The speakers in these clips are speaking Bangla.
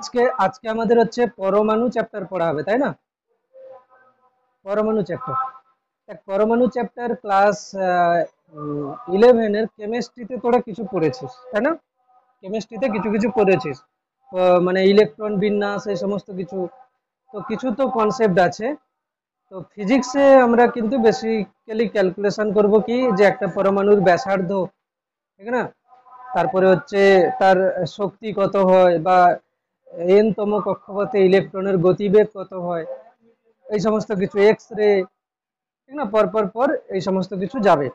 আজকে আজকে আমাদের হচ্ছে পরমাণু চ্যাপ্টার পড়া হবে, তাই না? পরমাণু চ্যাপ্টার, পরমাণু চ্যাপ্টার ক্লাস 11-এর কেমিস্ট্রিতে তোরা কিছু পড়েছিস, তাই না? কেমিস্ট্রিতে কিছু কিছু পড়েছিস, মানে ইলেকট্রন বিন্যাস এই সমস্ত কিছু। তো কিছু তো কনসেপ্ট আছে। তো ফিজিক্সে আমরা কিন্তু বেসিক্যালি ক্যালকুলেশন করব কি, যে একটা পরমাণুর ব্যাসার্ধ, ঠিক না? তারপরে হচ্ছে তার শক্তি কত হয়, বা এন তম কক্ষপথে ইলেকট্রনের গতিবেগ কত হয়, এই সমস্ত কিছু, এক্স রে, ঠিক না? পর পর পর এই সমস্ত কিছু যাবে।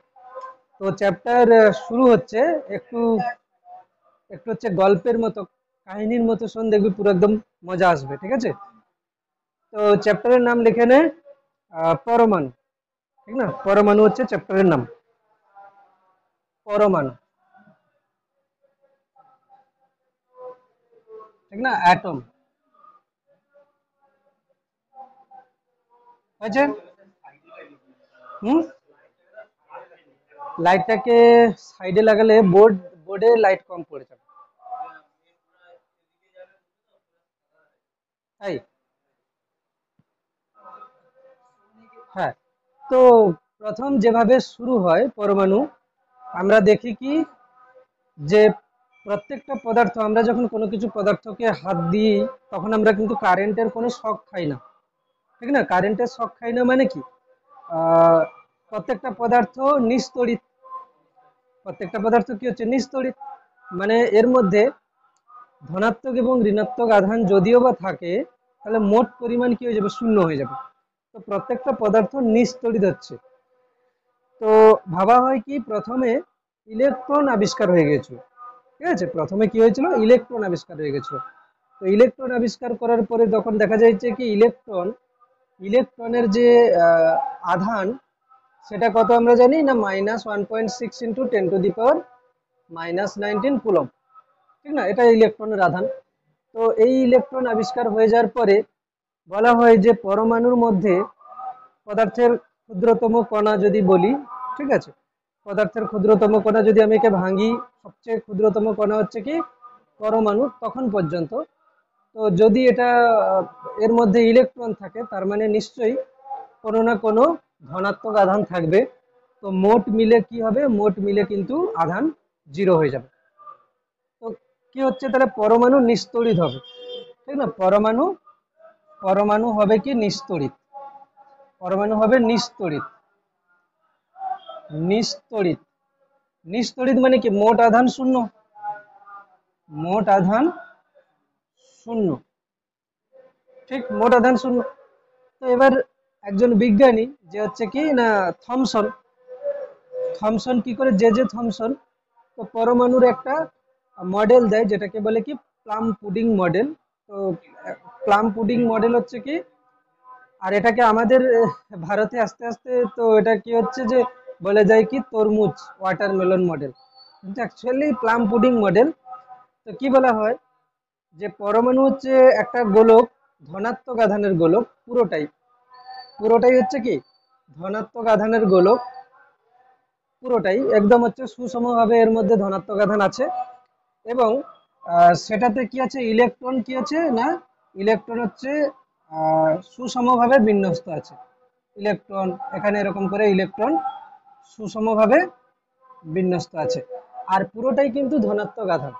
তো চ্যাপ্টার শুরু হচ্ছে, একটু একটু হচ্ছে গল্পের মতো, কাহিনীর মতো শোন, দেখবি পুরো একদম মজা আসবে, ঠিক আছে? তো চ্যাপ্টারের নাম লিখে নে পরমাণু, ঠিক না? পরমাণু হচ্ছে চ্যাপ্টারের নাম, পরমাণু, ঠিক না? অ্যাটম, আছে। হুম, লাইটটাকে সাইডে লাগালে বোর্ডে লাইট কম পড়ে যাবে, তাই। হ্যাঁ, তো প্রথম যেভাবে শুরু হয় পরমাণু, আমরা দেখি কি, যে প্রত্যেকটা পদার্থ, আমরা যখন কোনো কিছু পদার্থকে হাত দিই, তখন আমরা কিন্তু কারেন্টের কোনো শক খাই না, ঠিক না? কারেন্টের শক খাই না মানে কি, আহ, প্রত্যেকটা পদার্থ নিস্তড়িত, প্রত্যেকটা পদার্থ কি হচ্ছে, নিস্তড়িত। মানে এর মধ্যে ধনাত্মক এবং ঋণাত্মক আধান যদিও বা থাকে, তাহলে মোট পরিমাণ কি হয়ে যাবে, শূন্য হয়ে যাবে। তো প্রত্যেকটা পদার্থ নিস্তড়িত হচ্ছে। তো ভাবা হয় কি, প্রথমে ইলেকট্রন আবিষ্কার হয়ে গেছিল, ঠিক আছে? প্রথমে কি হয়েছিল, ইলেকট্রন আবিষ্কার হয়ে গেছিল। তো ইলেকট্রন আবিষ্কার করার পরে তখন দেখা যাচ্ছে কি, ইলেকট্রনের যে আধান, সেটা কত আমরা জানি না, -1.6 ইন্টু 10⁻⁻19 কুলম্ব, ঠিক না? এটা ইলেকট্রনের আধান। তো এই ইলেকট্রন আবিষ্কার হয়ে যাওয়ার পরে বলা হয় যে পরমাণুর মধ্যে পদার্থের ক্ষুদ্রতম কণা যদি বলি, ঠিক আছে, পদার্থের ক্ষুদ্রতম কণা যদি আমি একে ভাঙি, সবচেয়ে ক্ষুদ্রতম কণা হচ্ছে কি পরমাণু, তখন পর্যন্ত। তো যদি এটা এর মধ্যে ইলেকট্রন থাকে, তার মানে নিশ্চয়ই কোনো না কোনো ধনাত্মক আধান থাকবে। তো মোট মিলে কি হবে, মোট মিলে কিন্তু আধান জিরো হয়ে যাবে। তো কি হচ্ছে, তাহলে পরমাণু নিস্তড়িত হবে, ঠিক না? পরমাণু পরমাণু হবে কি, নিস্তড়িত, পরমাণু হবে নিস্তড়িত, নিস্তড়িত। নিস্তড়িত মানে কি, মোট আধান শূন্য, মোট আধান শূন্য, ঠিক, মোট আধান শূন্য। তো এবার একজন বিজ্ঞানী, যে হচ্ছে কি না থমসন, থমসন কি করে, যে থমসন, তো পরমাণুর একটা মডেল দেয়, যেটাকে বলে কি প্লাম পুডিং মডেল। তো প্লাম পুডিং মডেল হচ্ছে কি, আর এটাকে আমাদের ভারতে আস্তে আস্তে, তো এটা কি হচ্ছে, যে বলে যায় কি তরমুজ ওয়াটারমেলন মডেল, কিন্তু অ্যাকচুয়ালি প্লাম পুডিং মডেল। তো কি বলা হয়, যে পরমাণু হচ্ছে একটা গোলক, ধনাত্মক আধানের গোলক, পুরোটাই, পুরোটাই হচ্ছে কি ধনাত্মক আধানের গোলক, পুরোটাই একদম হচ্ছে সুষমভাবে এর মধ্যে ধনাত্মক আধান আছে। এবং সেটাতে কি আছে, ইলেকট্রন কি আছে না, ইলেকট্রন হচ্ছে সুষমভাবে বিন্যস্ত আছে। ইলেকট্রন এখানে এরকম করে ইলেকট্রন সুষমভাবে বিন্যস্ত আছে। আর পুরোটাই কিন্তু ধনাত্মক আধান,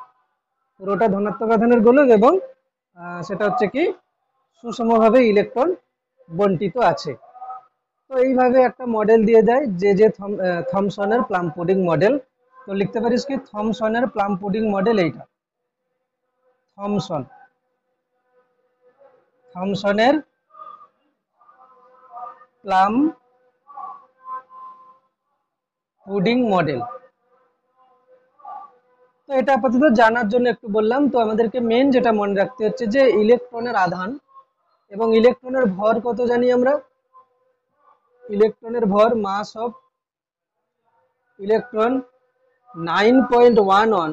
পুরোটা ধনাত্মক আধানের গোলক, এবং সেটা হচ্ছে কি সুষমভাবে ইলেকট্রন বন্টিত আছে। তো এইভাবে একটা মডেল দিয়ে দেয়, থমসনের প্লাম পুডিং মডেল। তো লিখতে পারিস কি, থমসনের প্লাম পুডিং মডেল এইটা, থমসন, থমসনের প্লাম পুডিং মডেল। তো এটা আপাতত জানার জন্য একটু বললাম। তো আমাদেরকে মেন যেটা মনে রাখতে হচ্ছে, যে ইলেকট্রনের আধান এবং ইলেকট্রনের ভর কত জানি আমরা, ইলেকট্রনের ভর, মাস অফ ইলেকট্রন 9.11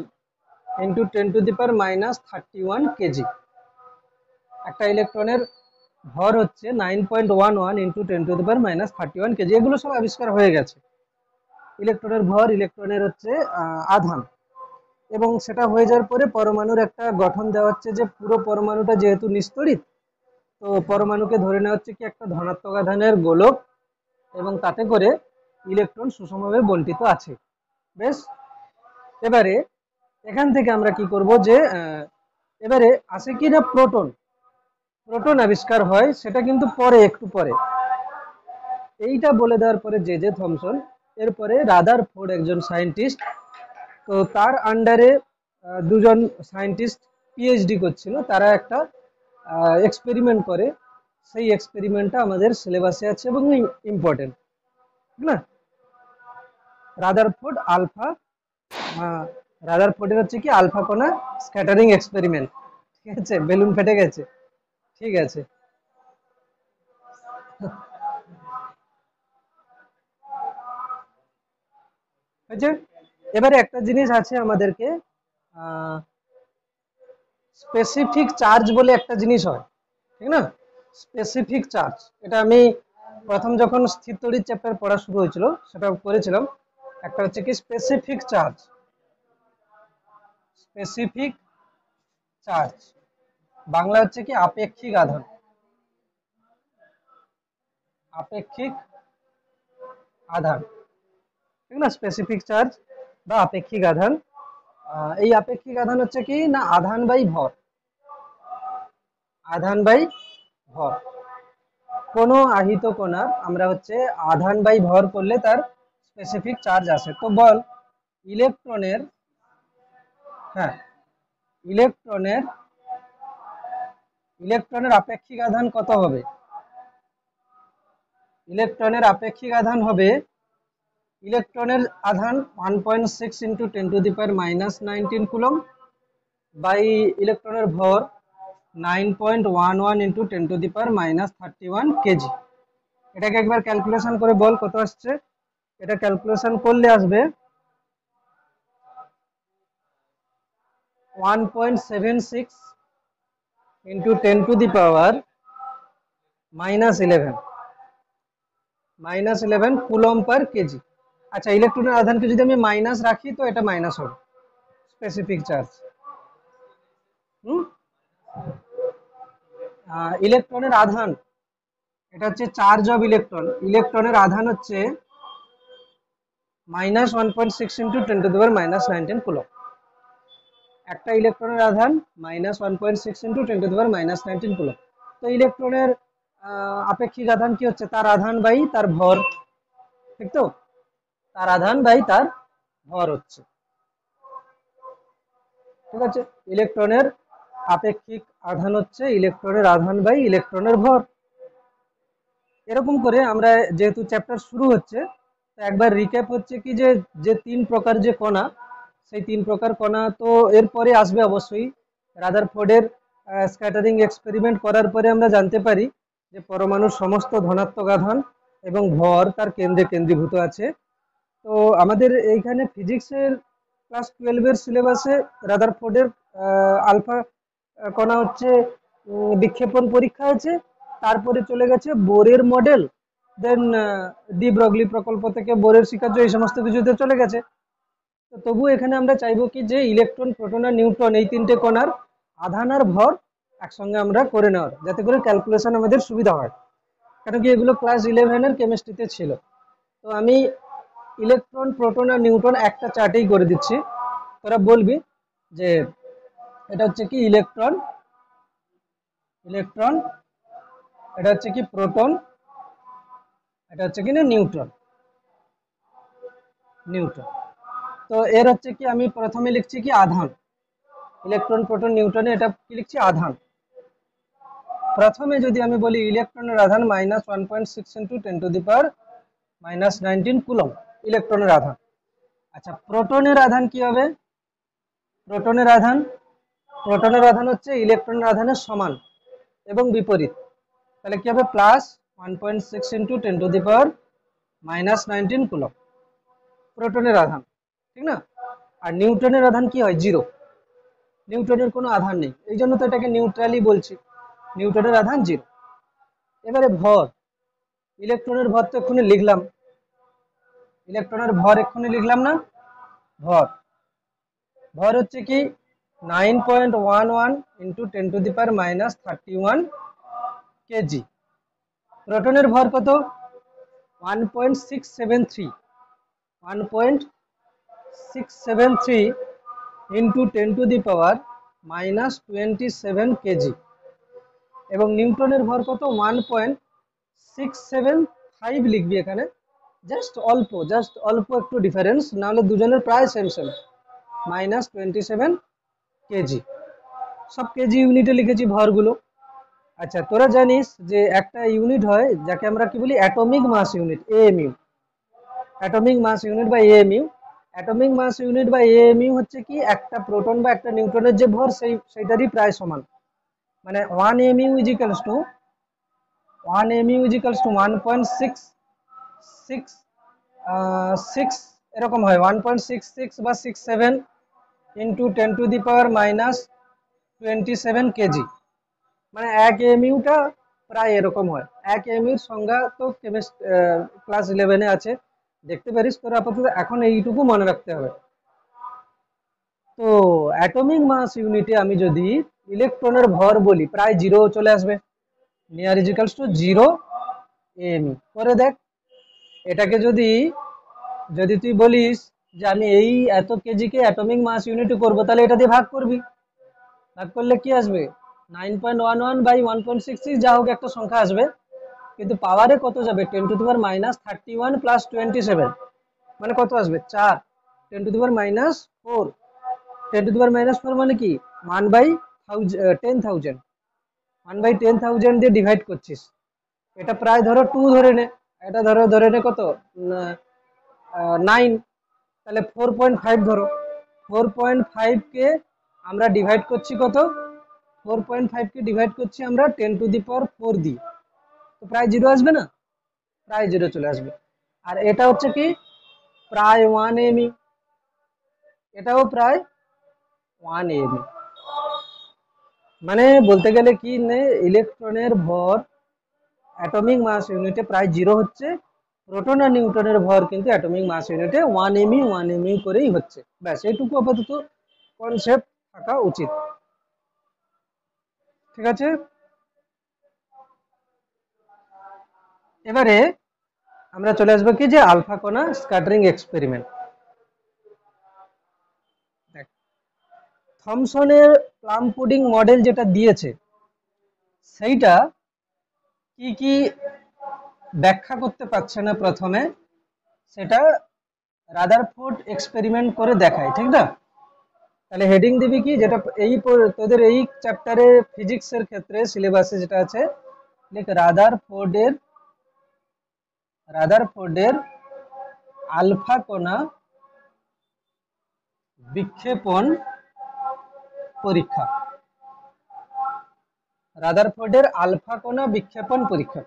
ইন্টু 10⁻⁻31 কেজি। একটা ইলেকট্রনের ভর হচ্ছে 9.11 ইন্টু 10⁻⁻31 কেজি। এগুলো সব আবিষ্কার হয়ে গেছে, ইলেকট্রনের ভর, ইলেকট্রনের হচ্ছে আধান। এবং সেটা হয়ে যাওয়ার পরে পরমাণুর একটা গঠন দেওয়া হচ্ছে যে পুরো পরমাণুটা যেহেতু নিস্তড়িত, তো পরমাণুকে ধরে নেওয়া হচ্ছে কি একটা ধনাত্মক আধানের গোলক, এবং তাতে করে ইলেকট্রন সুষমভাবে বণ্টিত আছে। বেশ, এবারে এখান থেকে আমরা কি করব যে এবারে আছে কি না প্রোটন। প্রোটন আবিষ্কার হয় সেটা কিন্তু পরে, একটু পরে। এইটা বলে দেওয়ার পরে জে থমসন, এরপরে রাদারফোর্ড একজন সায়েন্টিস্ট, তো তার আন্ডারে দুজন সায়েন্টিস্ট পিএইচডি করছিল, তারা একটা এক্সপেরিমেন্ট করে। সেই এক্সপেরিমেন্টটা আমাদের সিলেবাসে আছে এবং ইম্পর্টেন্ট, ঠিক না? রাদারফোর্ড আলফা, রাদারফোর্ডের হচ্ছে কি আলফা কণা স্ক্যাটারিং এক্সপেরিমেন্ট। ঠিক আছে, বেলুন ফেটে গেছে। ঠিক আছে, হয়েছে। এবারে একটা জিনিস আছে আমাদেরকে, স্পেসিফিক চার্জ বলে একটা জিনিস হয়, ঠিক না? স্পেসিফিক চার্জ, এটা আমি প্রথম যখন স্থির তড়িৎ চ্যাপ্টার পড়া শুরু হয়েছিল সেটা করেছিলাম। একটা হচ্ছে কি specific charge, specific charge Bangla হচ্ছে কি আপেক্ষিক আধান, আপেক্ষিক আধান, ঠিক না? স্পেসিফিক চার্জ বা আপেক্ষিক আধান। এই আপেক্ষিক আধান হচ্ছে কি না আধান বাই ভর, আধান বাই ভর। কোনো আহিত কণার আমরা হচ্ছে আধান বাই ভর করলে তার স্পেসিফিক চার্জ আসে। তো বল ইলেকট্রনের, হ্যাঁ, ইলেকট্রনের ইলেকট্রনের আপেক্ষিক আধান কত হবে? ইলেকট্রনের আপেক্ষিক আধান হবে, ইলেকট্রনের আধান 1.6 ইন্টু 10⁻⁻19 কুলম বাই ইলেকট্রনের ভর 9.11 ইন্টু 10⁻31 কেজি। এটাকে একবার ক্যালকুলেশন করে বল কত আসছে। এটা ক্যালকুলেশন করলে আসবে 1.76 ইন্টু 10⁻11 কুলম পার কেজি। আচ্ছা, ইলেকট্রনের আধানকে যদি আমি মাইনাস রাখি তো এটা মাইনাস হবে স্পেসিফিক চার্জ। ইলেকট্রনের আধান, এটা হচ্ছে চার্জ অফ ইলেকট্রন, ইলেকট্রনের আধান হচ্ছে -1.6 ইন্টু 10⁻19 কুলম। একটা ইলেকট্রনের আধান -1.6 ইন্টু 10⁻19 কুলম। তো ইলেকট্রনের আপেক্ষিক আধান কি হচ্ছে? তার আধান বাই তার ভর, ঠিক তো? তার আধান বাই তার ভর হচ্ছে, ঠিক আছে? ইলেকট্রনের আপেক্ষিক আধান হচ্ছে ইলেকট্রনের আধান বাই ইলেকট্রনের ভর। এরকম করে আমরা যেহেতু চ্যাপ্টার শুরু হচ্ছে, একবার রিক্যাপ হচ্ছে কি যে যে তিন প্রকার যে কণা, সেই তিন প্রকার কণা তো এরপরে আসবে অবশ্যই। রাদারফোর্ডের স্ক্যাটারিং এক্সপেরিমেন্ট করার পরে আমরা জানতে পারি যে পরমাণুর সমস্ত ধনাত্মক আধান এবং ভর তার কেন্দ্রে কেন্দ্রীভূত আছে। তো আমাদের এইখানে ফিজিক্সের ক্লাস 12-এর সিলেবাসে রাদারফোর্ডের আলফা কণা হচ্ছে বিক্ষেপণ পরীক্ষা আছে, তারপরে চলে গেছে বোরের মডেল, দেন ডি ব্রগলি প্রকল্প থেকে বোরের শিকার্য, এই সমস্ত কিছুতে চলে গেছে। তো তবু এখানে আমরা চাইবো কি যে ইলেকট্রন, প্রোটন আর নিউট্রন এই তিনটে কণার আধান আর ভর একসঙ্গে আমরা করে নেওয়ার, যাতে করে ক্যালকুলেশন আমাদের সুবিধা হয়। কেন কি এগুলো ক্লাস 11-এর কেমিস্ট্রিতে ছিল। তো আমি ইলেকট্রন, প্রোটন আর নিউট্রন একটা চার্টেই করে দিচ্ছি, তোরা বলবি যে এটা হচ্ছে কি ইলেকট্রন, ইলেকট্রন, এটা হচ্ছে কি প্রোটন, এটা হচ্ছে কি না নিউট্রন, নিউট্রন। তো এর হচ্ছে কি আমি প্রথমে লিখছি কি আধান, ইলেকট্রন, প্রোটন, নিউট্রনে এটা কি লিখছি আধান। প্রথমে যদি আমি বলি ইলেকট্রনের আধান -1.6 ইন্টু 10⁻⁻19 কুলম, ইলেকট্রনের আধান। আচ্ছা, প্রোটনের আধান কি হবে? প্রোটনের আধান, প্রোটনের আধান হচ্ছে ইলেকট্রনের আধানের সমান এবং বিপরীত, তাহলে কি হবে +1.6 ইন্টু 10⁻⁻19 কুলম প্রোটনের আধান, ঠিক না? আর নিউট্রনের আধান কি হয়? 0। নিউট্রনের কোনো আধান নেই, এই জন্য তো এটাকে নিউট্রালি বলছি, নিউট্রনের আধান 0। এবারে ভর, ইলেকট্রনের ভর তো এক্ষুনি লিখলাম, ইলেকট্রনের ভর এক্ষুনি লিখলাম না, ভর ভর হচ্ছে কি 9.11 ইন্টু 10⁻⁻31 কেজি। প্রোটনের ভর কত 1.673 1.673 ইন্টু 10⁻⁻27 কেজি। এবং নিউটনের ভর কত 1.675 লিখবি এখানে, জাস্ট অল্প একটু ডিফারেন্স, নাহলে দুজনের প্রায় সেম সেম, -27 কেজি। সব কেজি ইউনিটে লিখেছি ভরগুলো। আচ্ছা, তোরা জানিস যে একটা ইউনিট হয় যাকে আমরা কি বলি atomic mass unit, AMU. Atomic mass unit বা এএমইউ। অ্যাটমিক মাস ইউনিট বা এএমইউ হচ্ছে কি একটা প্রোটন বা একটা নিউট্রনের যে ভর সেইটারই প্রায় সমান। মানে 1 mu is equals to 1 mu এরকম হয়, 1.66 বা 67 ইন্টু 10⁻⁻27 কেজি। মানে 1 mu-টা প্রায় এরকম হয়। 1 mu-র সংজ্ঞা তো ক্লাস 11-এ আছে, দেখতে পারিস। তোর আপাতত এখন এইটুকু মনে রাখতে হবে। তো অ্যাটমিক মাস ইউনিটে আমি যদি ইলেকট্রনের ভর বলি, প্রায় 0 চলে আসবে, near is equals to 0 ME. করে দেখ, এটাকে যদি যদি তুই বলিস যে আমি এই এত কেজিকে অ্যাটমিক মাস ইউনিটে করব, তাহলে এটা দিয়ে ভাগ করবি। ভাগ করলে কি আসবে 9.11 বাই 1.66, যা হোক একটা সংখ্যা আসবে, কিন্তু পাওয়ারে কত যাবে 10⁻31 প্লাস 27, মানে কত আসবে 4, 10⁻⁻4। 10⁻⁻4 মানে কি 1/10,000, 1/10,000 দিয়ে ডিভাইড করছিস। এটা প্রায় ধরো 2 ধরে নে, এটা ধরে নে কত 9, তাহলে 4.5 ধরো। 4.5 কে আমরা ডিভাইড করছি কত, 4.5 কে ডিভাইড করছি আমরা 10⁴ দিয়ে, তো প্রায় 0 আসবে না, প্রায় 0 চলে আসবে। আর এটা হচ্ছে কি প্রায় 1 এমই, এটাও প্রায় 1 এমই। মানে বলতে গেলে কি ইলেকট্রনের ভর অ্যাটমিক মাস ইউনিটে প্রায় 0 হচ্ছে, প্রোটন আর নিউট্রনের ভর কিন্তু অ্যাটমিক মাস ইউনিটে 1 এমই করেই হচ্ছে। ব্যাস এইটুকু আপাতত কনসেপ্ট থাকা উচিত, ঠিক আছে। এবারে আমরা চলে আসবো কি যে আলফা কণা স্ক্যাটারিং এক্সপেরিমেন্ট। থমসনের প্লাম পুডিং মডেল যেটা দিয়েছে, সেইটা কি কি ব্যাখ্যা করতে পারছে না প্রথমে, সেটা রাদারফোর্ড এক্সপেরিমেন্ট করে দেখায়, ঠিক না। তাহলে হেডিং দিবি কি, যেটা এই তোদের এই চ্যাপ্টারে ফিজিক্সের ক্ষেত্রে সিলেবাসে যেটা আছে, দেখ রাদারফোর্ডের আলফা কণা বিক্ষেপণ পরীক্ষা। রাদারফোর্ডের আলফা কণা বিক্ষেপণ পরীক্ষা।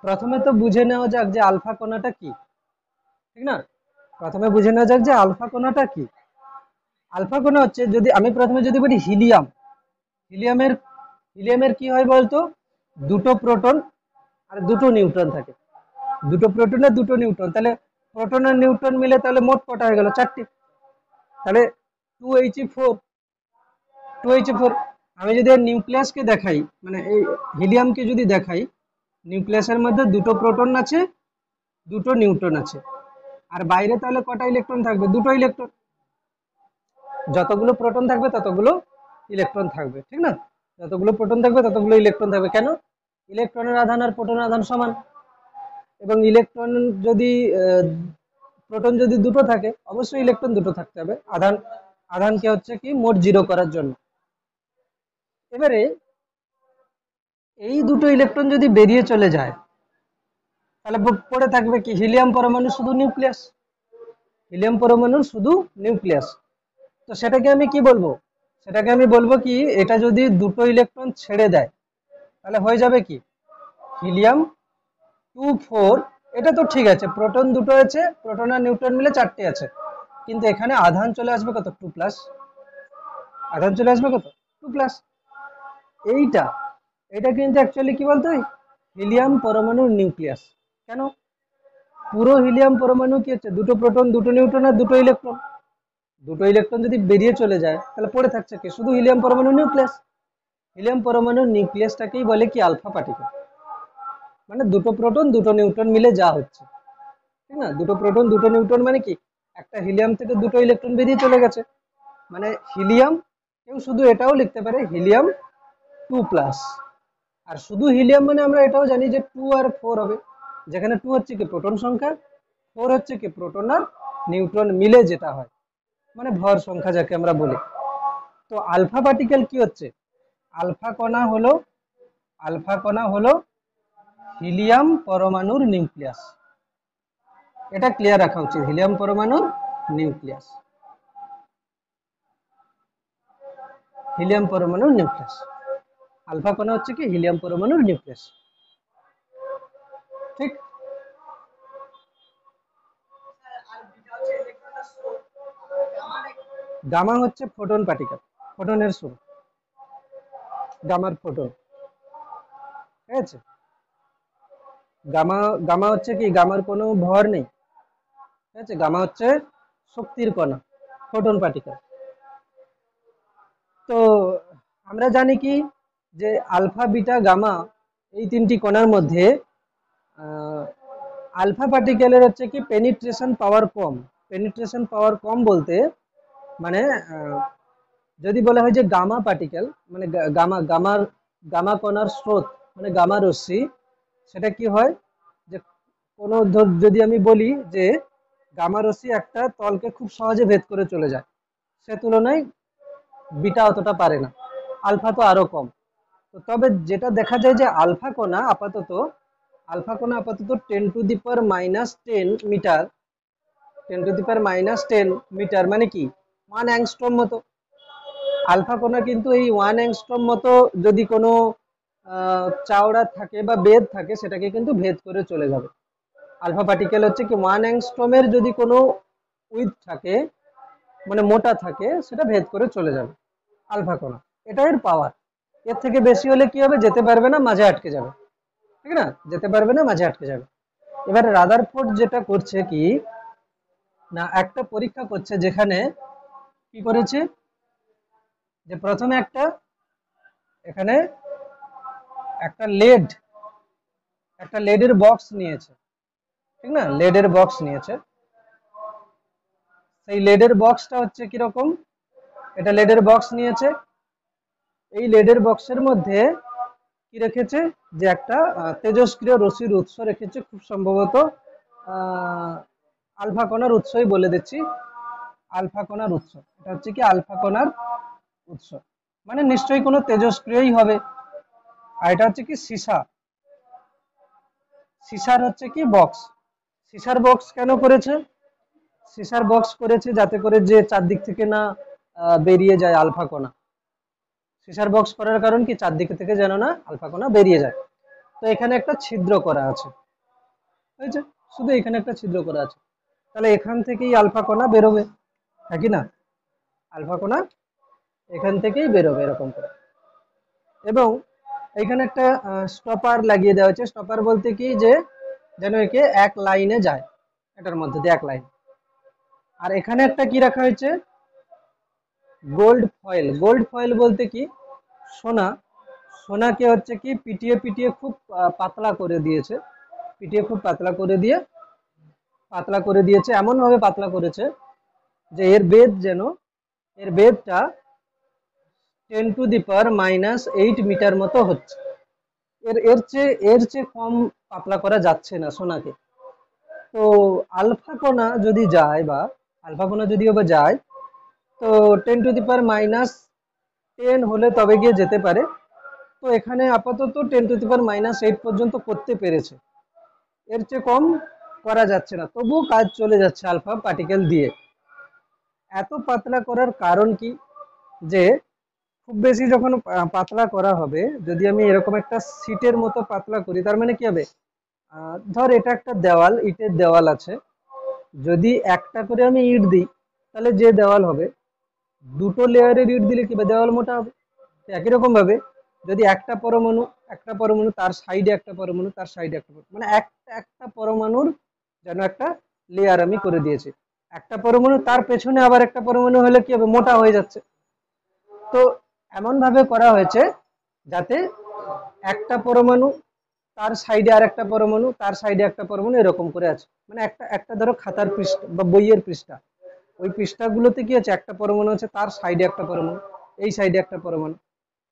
প্রথমে তো বুঝে নেওয়া যাক যে আলফা কণাটা কি, ঠিক না। প্রথমে বুঝে নেওয়া যাক যে আলফা কণাটা কি। আলফা কণা হচ্ছে, যদি আমি প্রথমে যদি বলি হিলিয়াম, হিলিয়ামের কি হয় বলতো, দুটো প্রোটন আর দুটো নিউট্রন থাকে, দুটো প্রোটন আর দুটো নিউট্রন। তাহলে প্রোটন আর নিউট্রন মিলে তাহলে মোট কটা হয়ে গেল, 4টি। তাহলে 2He4। আমি যদি নিউক্লিয়াসকে দেখাই, মানে এই হিলিয়ামকে যদি দেখাই, নিউক্লিয়াসের মধ্যে দুটো প্রোটন আছে, দুটো নিউট্রন আছে, আর বাইরে তাহলে কটা ইলেকট্রন থাকবে, দুটো ইলেকট্রন। যতগুলো প্রোটন থাকবে ততগুলো ইলেকট্রন থাকবে, ঠিক না। যতগুলো প্রোটন থাকবে ততগুলো ইলেকট্রন থাকবে। কেন, ইলেকট্রনের আধান আর প্রোটনের আধান সমান, এবং ইলেকট্রন যদি প্রোটন যদি দুটো থাকে, অবশ্যই ইলেকট্রন দুটো থাকতে হবে, আধানকে হচ্ছে কি মোট 0 করার জন্য। এবারে এই দুটো ইলেকট্রন যদি বেরিয়ে চলে যায়, তাহলে পড়ে থাকবে কি হিলিয়াম পরমাণু শুধু নিউক্লিয়াস, হিলিয়াম পরমাণুর শুধু নিউক্লিয়াস। তো সেটাকে আমি কি বলবো, সেটাকে আমি বলবো কি, এটা যদি দুটো ইলেকট্রন ছেড়ে দেয়, তাহলে হয়ে যাবে কি হিলিয়াম 2 4। এটা তো ঠিক আছে, প্রোটন দুটো আছে, প্রোটন আর নিউট্রন মিলে 4টে আছে, কিন্তু এখানে আধান চলে আসবে কত 2+, আধান চলে আসবে কত 2+। এইটা কিন্তু অ্যাকচুয়ালি কি বলতো, হিলিয়াম পরমাণুর নিউক্লিয়াস। কেন, পুরো হিলিয়াম পরমাণু কি হচ্ছে, দুটো প্রোটন দুটো নিউট্রন আর দুটো ইলেকট্রন। দুটো ইলেকট্রন যদি বেরিয়ে চলে যায় তাহলে পড়ে থাকছে কি শুধু হিলিয়াম পরমাণু নিউক্লিয়াস। হিলিয়াম পরমাণুর নিউক্লিয়াসটাকেই বলে কি আলফা পার্টিকেল। মানে দুটো প্রোটন দুটো নিউট্রন মিলে যা হচ্ছে, ঠিক না? দুটো প্রোটন দুটো নিউট্রন মানে কি একটা হিলিয়াম থেকে দুটো ইলেকট্রন বেরিয়ে চলে গেছে, মানে হিলিয়াম। কেউ শুধু এটাও লিখতে পারে হিলিয়াম 2+। আর শুধু হিলিয়াম মানে আমরা এটাও জানি যে 2 আর 4 হবে, যেখানে 2 হচ্ছে কি প্রোটন সংখ্যা, 4 হচ্ছে কি প্রোটন আর নিউট্রন মিলে যেটা হয়, মানে ভর সংখ্যা যাকে আমরা বলি। তো আলফা পার্টিকেল কি হচ্ছে, আলফা কণা হলো হিলিয়াম পরমাণুর নিউক্লিয়াস। এটা ক্লিয়ার রাখা উচিত, হিলিয়াম পরমাণুর নিউক্লিয়াস, হিলিয়াম পরমাণুর নিউক্লিয়াস। আলফা কণা হচ্ছে কি হিলিয়াম পরমাণুর নিউক্লিয়াস, ঠিক। গামা হচ্ছে ফোটন পার্টিকেল, ফোটনের শুরু, গামার ফোটন, ঠিক আছে। গামা গামা হচ্ছে কি গামার কোনো ভর নেই, ঠিক আছে। গামা হচ্ছে শক্তির কণা, ফোটন পার্টিকেল। তো আমরা জানি কি যে আলফা বিটা গামা এই তিনটি কণার মধ্যে আলফা পার্টিকেলের হচ্ছে কি পেনিট্রেশন পাওয়ার কম। পেনিট্রেশন পাওয়ার কম বলতে মানে যদি বলা হয় যে গামা পার্টিকেল মানে গামা কণার স্রোত মানে গামা রশ্মি, সেটা কি হয় যে কোনো যদি আমি বলি যে গামা রশ্মি একটা তলকে খুব সহজে ভেদ করে চলে যায়, সে তুলনায় বিটা অতটা পারে না, আলফা তো আরো কম। তো তবে যেটা দেখা যায় যে আলফা কণা আপাতত 10⁻⁻10 মিটার, 10⁻⁻10 মিটার মানে কি 1 অ্যাংস্ট্রম মতো। আলফা কণা কিন্তু এই 1 অ্যাংস্ট্রম মতো যদি কোনো চাওড়া থাকে বা বেধ থাকে সেটাকে কিন্তু ভেদ করে চলে যাবে। আলফা পার্টিকেল হচ্ছে কি 1 অ্যাংস্ট্রমের যদি কোনো উইথ থাকে মানে মোটা থাকে সেটা ভেদ করে চলে যাবে আলফা কণা, এটা এর পাওয়ার। এর থেকে বেশি হলে কি হবে, যেতে পারবে না, মাঝে আটকে যাবে, ঠিক না, যেতে পারবে না, মাঝে আটকে যাবে। এবারে রাদারফোর্ড যেটা করছে কি না, একটা পরীক্ষা করছে যেখানে কি করেছে যে প্রথমে এখানে একটা লেডের বক্স নিয়েছে, ঠিক না, লেডের বক্স নিয়েছে। সেই লেডের বক্সটা হচ্ছে কিরকম, এটা লেডের বক্স নিয়েছে। এই লেডের বক্সের মধ্যে কি রেখেছে যে একটা তেজস্ক্রিয় রশ্মির উৎস রেখেছে, খুব সম্ভবত আলফা কণার উৎসই বলে দিচ্ছি, আলফা কণার উৎস। এটা হচ্ছে কি আলফা কণার উৎস, মানে নিশ্চয়ই কোনো তেজস্ক্রিয়ই হবে। আর এটা হচ্ছে কি সিসার হচ্ছে কি বক্স। সিসার বক্স কেন করেছে, সিসার বক্স করেছে যাতে করে যে চারদিক থেকে না বেরিয়ে যায় আলফা কণা। সিসার বক্স করার কারণ কি চারদিক থেকে যেন না আলফা কণা বেরিয়ে যায়। তো এখানে একটা ছিদ্র করা আছে, হয়েছে, শুধু এখানে একটা ছিদ্র করা আছে, তাহলে এখান থেকেই আলফা কণা বেরোবে, হ্যাঁ কি না, আলফা কণা এখান থেকেই বেরোবে এরকম করে। এবং এখানে একটা স্টপার লাগিয়ে দেওয়া হয়েছে। স্টপার বলতে কি যে যেন একে এক লাইনে যায়, এটার মধ্যে দিয়ে এক লাইন। আর এখানে একটা কি রাখা হয়েছে, গোল্ড ফয়েল। গোল্ড ফয়েল বলতে কি সোনা, সোনাকে হচ্ছে কি পিটিয়ে পিটিয়ে খুব পাতলা করে দিয়েছে, পিটিয়ে খুব পাতলা করে দিয়েছে, এমন ভাবে পাতলা করেছে যে এর বেধটা 10⁻⁻8 মিটার মতো হচ্ছে। এর চেয়ে কম পাতলা করা যাচ্ছে না সোনাকে। তো আলফা কণা যদিও বা যায়, তো 10⁻⁻10 হলে তবে গিয়ে যেতে পারে। তো এখানে আপাতত 10⁻⁻8 পর্যন্ত করতে পেরেছে, এর চেয়ে কম করা যাচ্ছে না, তবুও কাজ চলে যাচ্ছে আলফা পার্টিকেল দিয়ে। এত পাতলা করার কারণ কি, যে খুব বেশি যখন পাতলা করা হবে, যদি আমি এরকম একটা সিটের মতো পাতলা করি, তার মানে কি হবে, ধর এটা একটা দেওয়াল, ইটের দেওয়াল আছে, যদি একটা করে আমি ইট দিই তাহলে যে দেওয়াল হবে, দুটো লেয়ারের ইট দিলে কি হবে, দেওয়াল মোটা হবে। একই রকম ভাবে যদি একটা পরমাণু তার সাইডে একটা পরমাণু, তার সাইডে একটা পরমাণু, মানে একটা একটা পরমাণুর যেন একটা লেয়ার আমি করে দিয়েছি, একটা পরমাণু তার পেছনে আবার একটা পরমাণু হলে কি হবে, মোটা হয়ে যাচ্ছে। তো এমন ভাবে করা হয়েছে যাতে একটা পরমাণু তার সাইডে আর একটা পরমাণু, তার সাইডে একটা পরমাণু, এরকম করে আছে। মানে একটা একটা ধরো খাতার পৃষ্ঠা বা বইয়ের পৃষ্ঠা, ওই পৃষ্ঠাগুলোতে কি আছে, একটা পরমাণু আছে, তার সাইডে একটা পরমাণু, এই সাইডে একটা পরমাণু,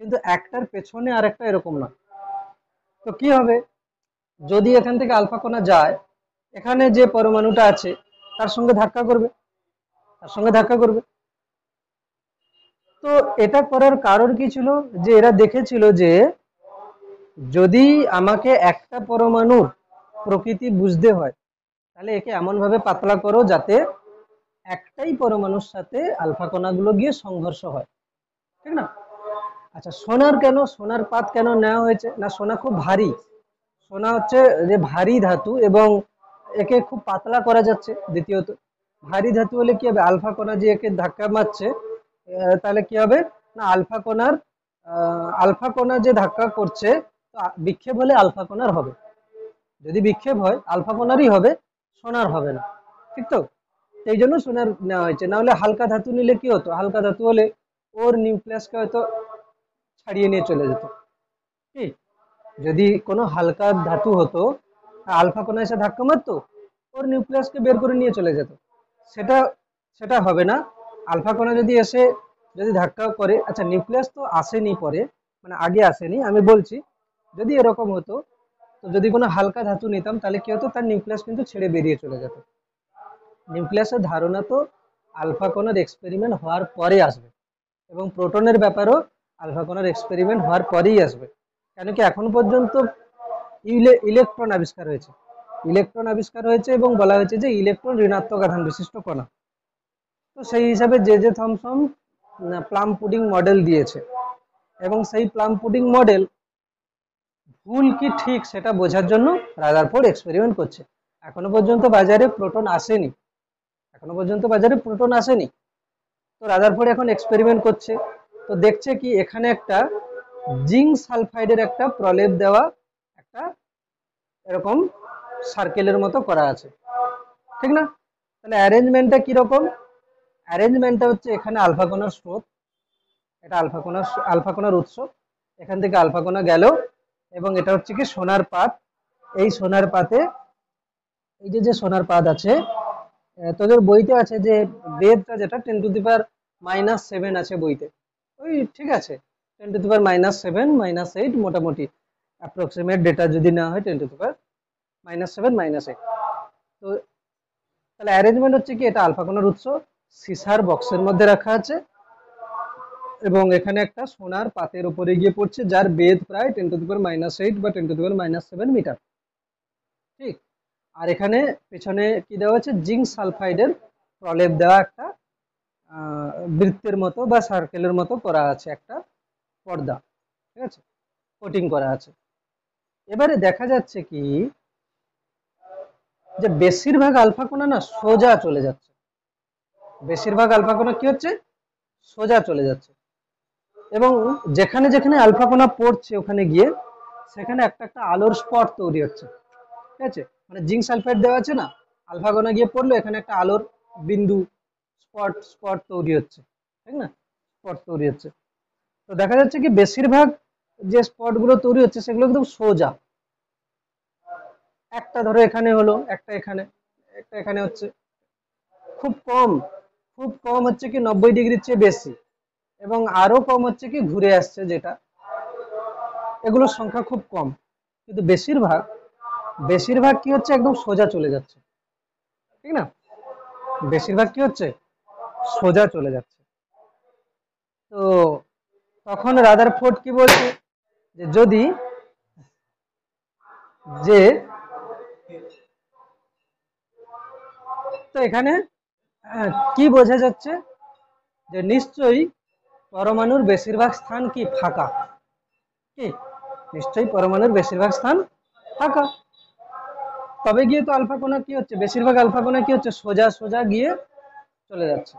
কিন্তু একটার পেছনে আর একটা এরকম না। তো কি হবে, যদি এখান থেকে আলফা কণা যায়, এখানে যে পরমাণুটা আছে তার সঙ্গে ধাক্কা করবে, তার সঙ্গে ধাক্কা করবে। তো এটা করার কারণ কি ছিল, যে এরা দেখেছিল যে যদি আমাকে একটা পরমাণুর প্রকৃতি বুঝতে হয়, তাহলে একে এমন ভাবে পাতলা করো যাতে একটাই পরমাণুর সাথে আলফা কণাগুলো গিয়ে সংঘর্ষ হয়, ঠিক না? আচ্ছা, সোনার কেন, সোনার পাত কেন নেওয়া হয়েছে না? সোনা খুব ভারী, সোনা হচ্ছে যে ভারী ধাতু, এবং একে খুব পাতলা করা যাচ্ছে। দ্বিতীয়ত, ভারী ধাতু হলে কি হবে, আলফা কণা যে একে ধাক্কা মারছে, তাহলে কি হবে না, আলফা কণা যে ধাক্কা করছে, বিক্ষেপ হলে আলফা কণার হবে। যদি বিক্ষেপ হয় আলফা কণারই হবে, সোনার হবে না, ঠিক তো? এই জন্য সোনার নেওয়া হয়েছে। না হলে হালকা ধাতু নিলে কি হতো, হালকা ধাতু হলে ওর নিউক্লিয়াসকে হয়তো ছাড়িয়ে নিয়ে চলে যেত। কি, যদি কোনো হালকা ধাতু হতো, আলফা কণা এসে ধাক্কা মারতো, ওর নিউক্লিয়াসকে বের করে নিয়ে চলে যেত। সেটা সেটা হবে না। আলফা কণা যদি এসে যদি ধাক্কা করে, আচ্ছা নিউক্লিয়াস তো আসেনি পরে, মানে আগে আসেনি, আমি বলছি যদি এরকম হতো, তো যদি কোনো হালকা ধাতু নিতাম তাহলে কি হতো, তার নিউক্লিয়াস কিন্তু ছেড়ে বেরিয়ে চলে যেত। নিউক্লিয়াসের ধারণা তো আলফা কণার এক্সপেরিমেন্ট হওয়ার পরে আসবে, এবং প্রোটনের ব্যাপারও আলফা কণার এক্সপেরিমেন্ট হওয়ার পরেই আসবে। কেন কি, এখন পর্যন্ত ইলেকট্রন আবিষ্কার হয়েছে, ইলেকট্রন আবিষ্কার হয়েছে এবং বলা হয়েছে যে ইলেকট্রন ঋণাত্মক আধান বিশিষ্ট কণা। তো সেই হিসাবে J Thomson plum pudding model দিয়েছে, এবং সেই প্লাম পুডিং মডেল ভুল কি ঠিক সেটা বোঝার জন্য রাদারফোর্ড এক্সপেরিমেন্ট করছে। এখনো পর্যন্ত বাজারে প্রোটন আসেনি, এখনো পর্যন্ত বাজারে প্রোটন আসেনি। তো রাদারফোর্ড এখন এক্সপেরিমেন্ট করছে। তো দেখছে কি, এখানে একটা জিঙ্ক সালফাইডের একটা প্রলেপ দেওয়া একটা এরকম সার্কেলের মতো করা আছে, ঠিক না? তাহলে অ্যারেঞ্জমেন্টটা কিরকম, অ্যারেঞ্জমেন্টটা হচ্ছে এখানে আলফা কণার স্রোত, এটা আলফা কণার উৎস, এখান থেকে আলফা কণা গেল, এবং এটা হচ্ছে কি সোনার পাত। এই সোনার পাতে, এই যে যে সোনার পাত আছে, তোদের বইতে আছে যে বেদটা যেটা 10⁻⁻7 আছে বইতে, ওই ঠিক আছে, 10⁻⁻7 -8 মোটামুটি অ্যাপ্রক্সিমেট ডেটা যদি না হয় 10⁻⁻7 -8। তো তাহলে অ্যারেঞ্জমেন্ট হচ্ছে কি, এটা আলফা কণার উৎস সিসার বক্সের মধ্যে রাখা আছে, এবং এখানে একটা সোনার পাতের উপরে গিয়ে পড়ছে, যার বেদ প্রায় 10⁻⁻8 বা 10⁻⁻7 মিটার, ঠিক। আর এখানে পেছনে কি দেওয়া আছে, জিঙ্ক সালফাইডের প্রলেপ দেওয়া একটা বৃত্তের মতো বা সার্কেলের মতো করা আছে একটা পর্দা, ঠিক আছে, কোটিং করা আছে। এবারে দেখা যাচ্ছে কি, যে বেশিরভাগ আলফা কণা না সোজা চলে যাচ্ছে, বেশিরভাগ আলফা কণা কি হচ্ছে, সোজা চলে যাচ্ছে, এবং যেখানে যেখানে আলফা কণা পড়ছে ওখানে গিয়ে সেখানে একটা একটা আলোর স্পট তৈরি হচ্ছে, ঠিক আছে, মানে জিঙ্ক সালফাইড দেওয়া আছে না, আলফা কণা গিয়ে পড়লো, এখানে একটা আলোর বিন্দু স্পট স্পট তৈরি হচ্ছে, ঠিক না, স্পট তৈরি হচ্ছে। তো দেখা যাচ্ছে কি, বেশিরভাগ যে স্পট গুলো তৈরি হচ্ছে সেগুলো একদম সোজা, একটা ধরো এখানে হলো, একটা এখানে, একটা এখানে হচ্ছে, খুব কম, খুব কম হচ্ছে কি 90 ডিগ্রির চেয়ে বেশি, এবং আরো কম হচ্ছে কি ঘুরে আসছে, যেটা এগুলোর সংখ্যা খুব কম। কিন্তু বেশিরভাগ বেশিরভাগ কি হচ্ছে, একদম সোজা চলে যাচ্ছে, ঠিক না, বেশিরভাগ কি হচ্ছে, সোজা চলে যাচ্ছে। তো তখন রাদারফোর্ড কি বলছে, যে যদি যে তো এখানে কি বোঝা যাচ্ছে, যে নিশ্চয়ই পরমাণুর বেশিরভাগ স্থান কি ফাঁকা, কি নিশ্চয়ই পরমাণুর বেশিরভাগ স্থান ফাঁকা, তবে গিয়ে তো আলফা কণা কি হচ্ছে, বেশিরভাগ আলফা কণা কি হচ্ছে, সোজা সোজা গিয়ে চলে যাচ্ছে।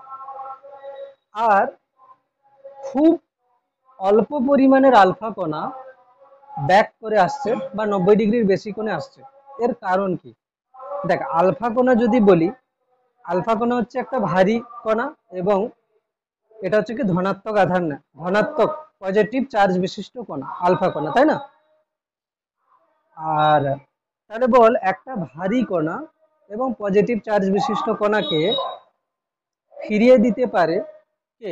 আর খুব অল্প পরিমাণের আলফা কণা ব্যাক করে আসছে বা 90 ডিগ্রির বেশি কোণে আসছে। এর কারণ কি, দেখ আলফা কণা যদি বলি, আলফা কণা হচ্ছে একটা ভারী কণা এবং এটা হচ্ছে কি ধনাত্মক আধান না, ধনাত্মক পজিটিভ চার্জ বিশিষ্ট কণা আলফা কণা, তাই না? আর তাহলে বল একটা ভারী কণা এবং পজিটিভ চার্জ বিশিষ্ট কণাকে ফিরিয়ে দিতে পারে কে?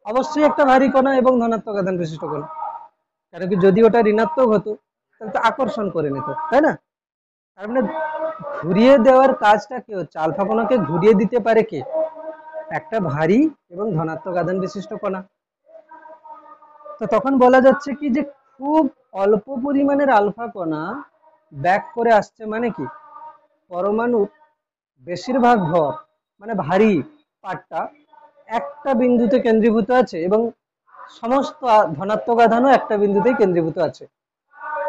অবশ্যই একটা ভারী কণা এবং ধনাত্মক আধান বিশিষ্ট কণা, কারণ কি যদি ওটা ঋণাত্মক হতো তাহলে তো আকর্ষণ করে নিত, তাই না? তার মানে ঘুরিয়ে দেওয়ার কাজটা কি হচ্ছে, আলফা কণাকে ঘুরিয়ে দিতে পারে কে? একটা ভারী এবং ধনাত্মক আধান বিশিষ্ট কণা। তো তখন বলা যাচ্ছে কি যে খুব অল্প পরিমাণের আলফা কণা ব্যাক করে আসছে, মানে কি পরমাণুর বেশিরভাগ ভর মানে ভারী পার্টটা একটা বিন্দুতে কেন্দ্রীভূত আছে এবং সমস্ত ধনাত্মক আধানও একটা বিন্দুতেই কেন্দ্রীভূত আছে,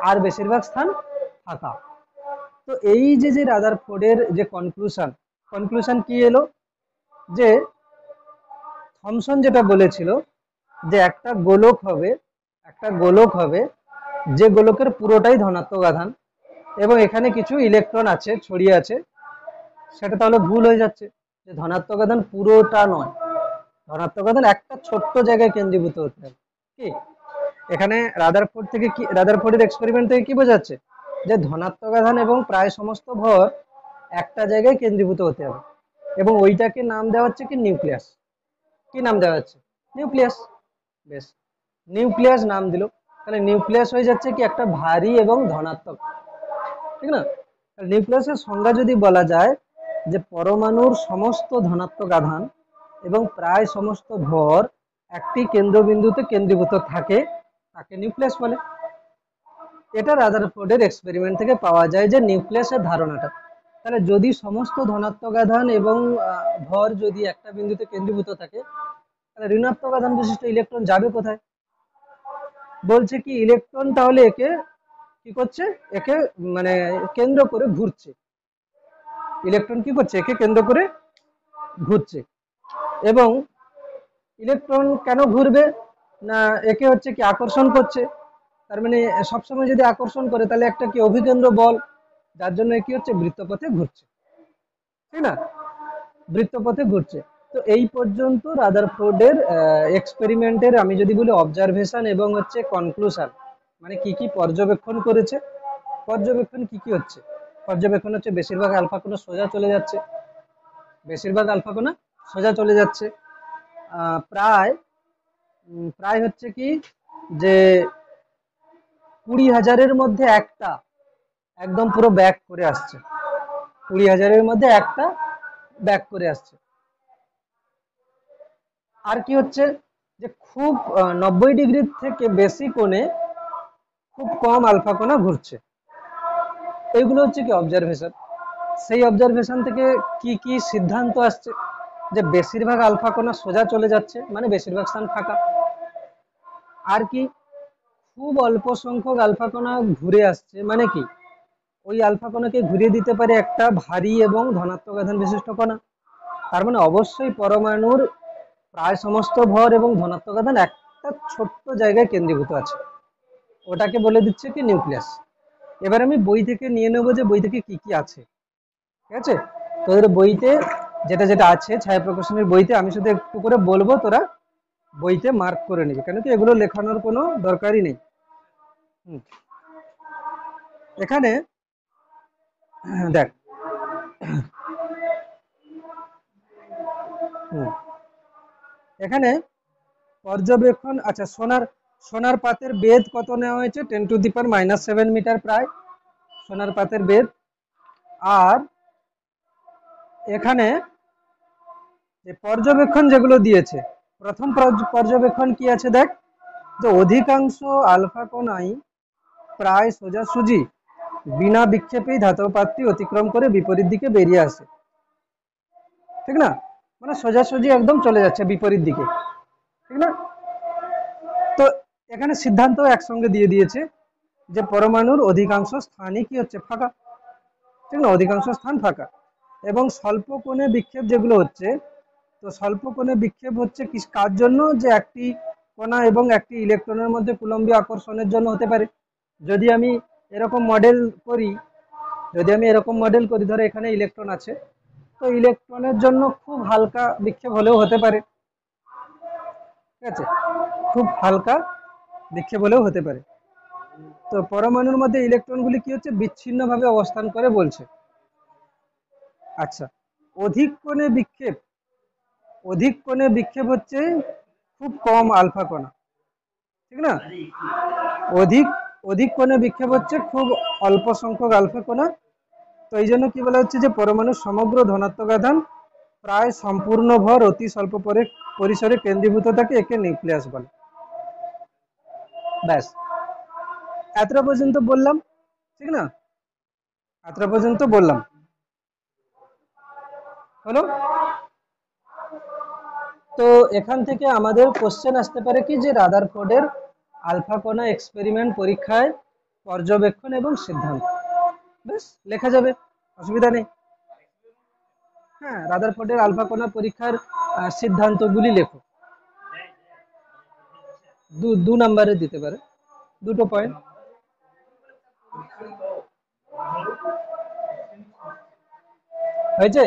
আর বেশিরভাগ স্থান ফাঁকা। তো এই যে রাদারফোর্ডের যে কনক্লুশন কি এলো, যে থমসন যেটা বলেছিল যে একটা গোলক হবে যে গোলকের পুরোটাই ধনাত্মক আধান এবং এখানে কিছু ইলেকট্রন আছে ছড়িয়ে আছে, সেটা তাহলে ভুল হয়ে যাচ্ছে, যে ধনাত্মক আধান পুরোটা নয়, ধনাত্মক আধান একটা ছোট্ট জায়গায় কেন্দ্রীভূত হতে হবে। কি এখানে রাদারফোর্ডের এক্সপেরিমেন্ট থেকে কি বোঝাচ্ছে, যে ধনাত্মক আধান এবং প্রায় সমস্ত ভর একটা জায়গায় কেন্দ্রীভূত হতে হবে এবং ওইটাকে নাম দেওয়া হচ্ছে কি নিউক্লিয়াস। কি নাম দেওয়া হচ্ছে? নিউক্লিয়াস। বেশ, নিউক্লিয়াস নাম দিল, তাহলে নিউক্লিয়াস হয়ে যাচ্ছে কি একটা ভারী এবং ধনাত্মক, ঠিক না? নিউক্লিয়াসের সংজ্ঞা যদি বলা যায় যে পরমাণুর সমস্ত ধনাত্মক আধান এবং প্রায় সমস্ত ভর একটি কেন্দ্রবিন্দুতে কেন্দ্রীভূত থাকে, তাকে নিউক্লিয়াস বলে। এটা রাদারফোর্ডের এক্সপেরিমেন্ট থেকে পাওয়া যায় যে নিউক্লিয়াসের ধারণাটা। তাহলে যদি সমস্ত ধনাত্মক আধান এবং ভর যদি একটা বিন্দুতে কেন্দ্রীভূত থাকে, তাহলে ঋণাত্মক আধান বিশিষ্ট ইলেকট্রন যাবে কোথায়? বলছে কি ইলেকট্রন তাহলে একে কি করছে, একে মানে কেন্দ্র করে ঘুরছে। ইলেকট্রন কি করছে, একে কেন্দ্র করে ঘুরছে এবং ইলেকট্রন কেন ঘুরবে না, একে হচ্ছে কি আকর্ষণ করছে। তার মানে সবসময় যদি আকর্ষণ করে তাহলে একটা কি অভিকেন্দ্র বল, যার জন্য কি হচ্ছে বৃত্তপথে ঘুরছে, ঠিক না? বৃত্তপথে ঘুরছে। তো এই পর্যন্ত রাদারফোর্ডের এক্সপেরিমেন্টের আমি যদি বলি অবজারভেশন এবং হচ্ছে কনক্লুশন, মানে কি কি পর্যবেক্ষণ করেছে। পর্যবেক্ষণ কি কি হচ্ছে? পর্যবেক্ষণ হচ্ছে বেশিরভাগ আলফা কণা সোজা চলে যাচ্ছে, বেশিরভাগ আলফা কণা সোজা চলে যাচ্ছে। প্রায় প্রায় হচ্ছে কি যে 20,000-এর মধ্যে একটা একদম পুরো ব্যাক করে আসছে, 20,000-এর মধ্যে একটা ব্যাক করে আসছে। আর কি হচ্ছে যে খুব 90 ডিগ্রি থেকে বেশি কোণে খুব কম আলফা কণা ঘুরছে। এইগুলো হচ্ছে কি অবজারভেশন। সেই অবজারভেশন থেকে কি কি সিদ্ধান্ত আসছে, যে বেশিরভাগ আলফা কণা সোজা চলে যাচ্ছে মানে বেশিরভাগ স্থান ফাঁকা। আর কি খুব অল্প সংখ্যক আলফা কণা ঘুরে আসছে, মানে কি ওই আলফা কণাকে ঘুরিয়ে দিতে পারে একটা ভারী এবং ধনাত্মক আধান বিশিষ্ট কণা। তার মানে অবশ্যই পরমাণুর প্রায় সমস্ত ভর এবং ধনাত্মক আধান একটা ছোট্ট জায়গায় কেন্দ্রীভূত আছে, ওটাকে বলে দিচ্ছে কি নিউক্লিয়াস। এবার আমি বই থেকে নিয়ে নেবো যে বই থেকে কি কি আছে, ঠিক আছে? তোদের বইতে যেটা যেটা আছে ছায়াপ্রকাশনের বইতে আমি শুধু একটু করে বলবো, তোরা বইতে মার্ক করে নিবি, কেন কি এগুলো লেখানোর কোনো দরকারই নেই। এখানে দেখ, এখানে পর্যবেক্ষণ, আচ্ছা সোনার পাতের বেদ কত নেওয়া হয়েছে? 10⁻⁻7 মিটার প্রায় সোনার পাতের বেদ। আর এখানে যে পর্যবেক্ষণ যেগুলো দিয়েছে, প্রথম পর্যবেক্ষণ কি আছে দেখ, যে অধিকাংশ আলফা কণাই প্রায় সোজাসুজি বিনা বিক্ষেপেই ধাতব পাতটি অতিক্রম করে বিপরীত দিকে বেরিয়ে আসে, ঠিক না? মানে সোজাসুজি একদম চলে যাচ্ছে বিপরীত দিকে, ঠিক না? তো এখানে সিদ্ধান্ত একসঙ্গে দিয়ে দিয়েছে যে পরমাণুর অধিকাংশ স্থানই কি হচ্ছে ফাঁকা, ঠিক না? অধিকাংশ স্থান ফাঁকা এবং স্বল্প কোণে বিক্ষেপ যেগুলো হচ্ছে, তো স্বল্প কোণে বিক্ষেপ হচ্ছে কি কার জন্য, যে একটি কণা এবং একটি ইলেকট্রনের মধ্যে কুলম্বীয় আকর্ষণের জন্য হতে পারে। যদি আমি এরকম মডেল করি, ধরো এখানে ইলেকট্রন আছে, তো তো ইলেকট্রনের জন্য খুব হালকা বিক্ষেপ হলেও হতে পারে, ঠিক আছে, খুব হালকা বিক্ষেপ হলেও হতে পারে। তো পরমাণুর মধ্যে ইলেকট্রনগুলি কি হচ্ছে, বিচ্ছিন্নভাবে অবস্থান করে বলছে। আচ্ছা, অধিক কোণে বিক্ষেপ, অধিক কোণে বিক্ষেপ হচ্ছে খুব কম আলফা কণা, ঠিক না? অধিক অধিক কোণে বিক্ষেপ হচ্ছে খুব অল্প সংখ্যক আলফা কণা। তো এই জন্য কি বলা হচ্ছে যে পরমাণুর সমগ্র ধনাত্মক আধান প্রায় সম্পূর্ণ ভর অতি স্বল্প পরিসরে কেন্দ্রীভূত থাকে, একে নিউক্লিয়াস বলে। ব্যাস, এতটা পর্যন্ত বললাম, ঠিক না? এতটা পর্যন্ত বললাম, হলো। তো এখান থেকে আমাদের কোশ্চেন আসতে পারে কি, যে রাদারফোর্ডের আলফা কণা এক্সপেরিমেন্ট পরীক্ষায় পর্যবেক্ষণ এবং সিদ্ধান্ত, বেশ লেখা যাবে, অসুবিধা নেই। হ্যাঁ, রাদারফোর্ডের আলফা কণা পরীক্ষার সিদ্ধান্তগুলি লেখো, দু নম্বরে দিতে পারে, দুটো পয়েন্ট। হয়েছে?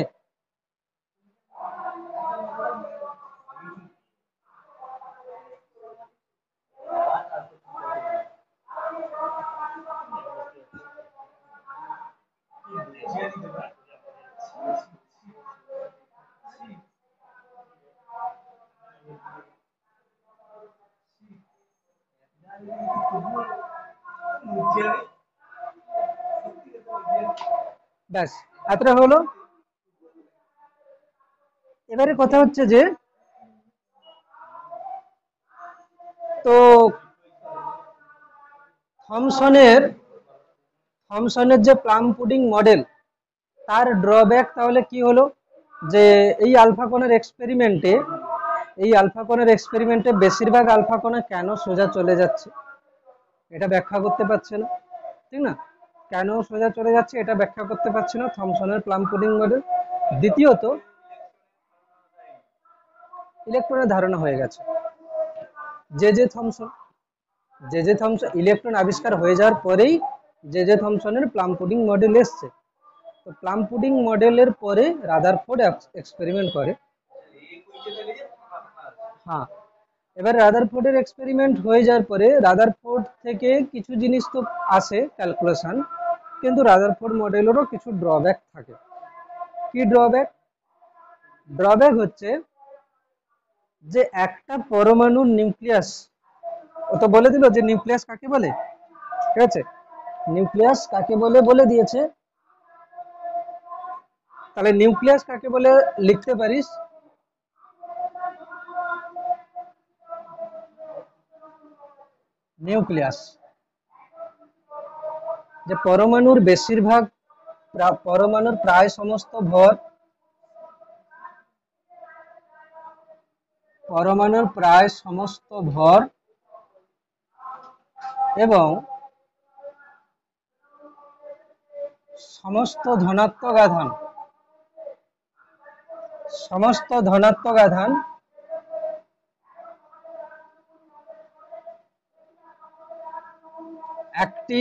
ব্যাস, এতটা হলো। এবারে কথা হচ্ছে যে, তো থমসনের যে প্লাম পুডিং মডেল, তার ড্রব্যাক তাহলে কি হলো, যে এই আলফা কণার এক্সপেরিমেন্টে বেশিরভাগ আলফা কণা কেন সোজা চলে যাচ্ছে এটা ব্যাখ্যা করতে পারছে না, ঠিক না? কেন সোজা চলে যাচ্ছে এটা ব্যাখ্যা করতে পারছে না থমসনের প্লাম পুডিং মডেল। দ্বিতীয়ত, ইলেকট্রনের ধারণা হয়ে গেছে। জে থমসন ইলেকট্রন আবিষ্কার হয়ে যাওয়ার পরেই জে থমসনের প্লাম পুডিং মডেল এসছে। তো প্লাম পুডিং মডেলের পরে রাদারফোর্ড এক্সপেরিমেন্ট করে। হ্যাঁ, এবার রাদারফোর্ডের এক্সপেরিমেন্ট হয়ে যাওয়ার পরে রাদারফোর্ড থেকে কিছু জিনিস তো আসে ক্যালকুলেশন, কিন্তু রাদারফোর্ড মডেলেরও কিছু ড্রব্যাক থাকে। কি ড্রব্যাক? ড্রব্যাক হচ্ছে যে একটা পরমাণুর নিউক্লিয়াস, ও তো বলে দিল যে নিউক্লিয়াস কাকে বলে, ঠিক আছে, নিউক্লিয়াস কাকে বলে বলে দিয়েছে। তাহলে নিউক্লিয়াস কাকে বলে লিখতে পারিস, নিউক্লিয়াস যে পরমাণুর বেশিরভাগ, পরমাণুর প্রায় সমস্ত ভর, পরমাণুর প্রায় সমস্ত ভর এবং সমস্ত ধনাত্মক আধান, একটি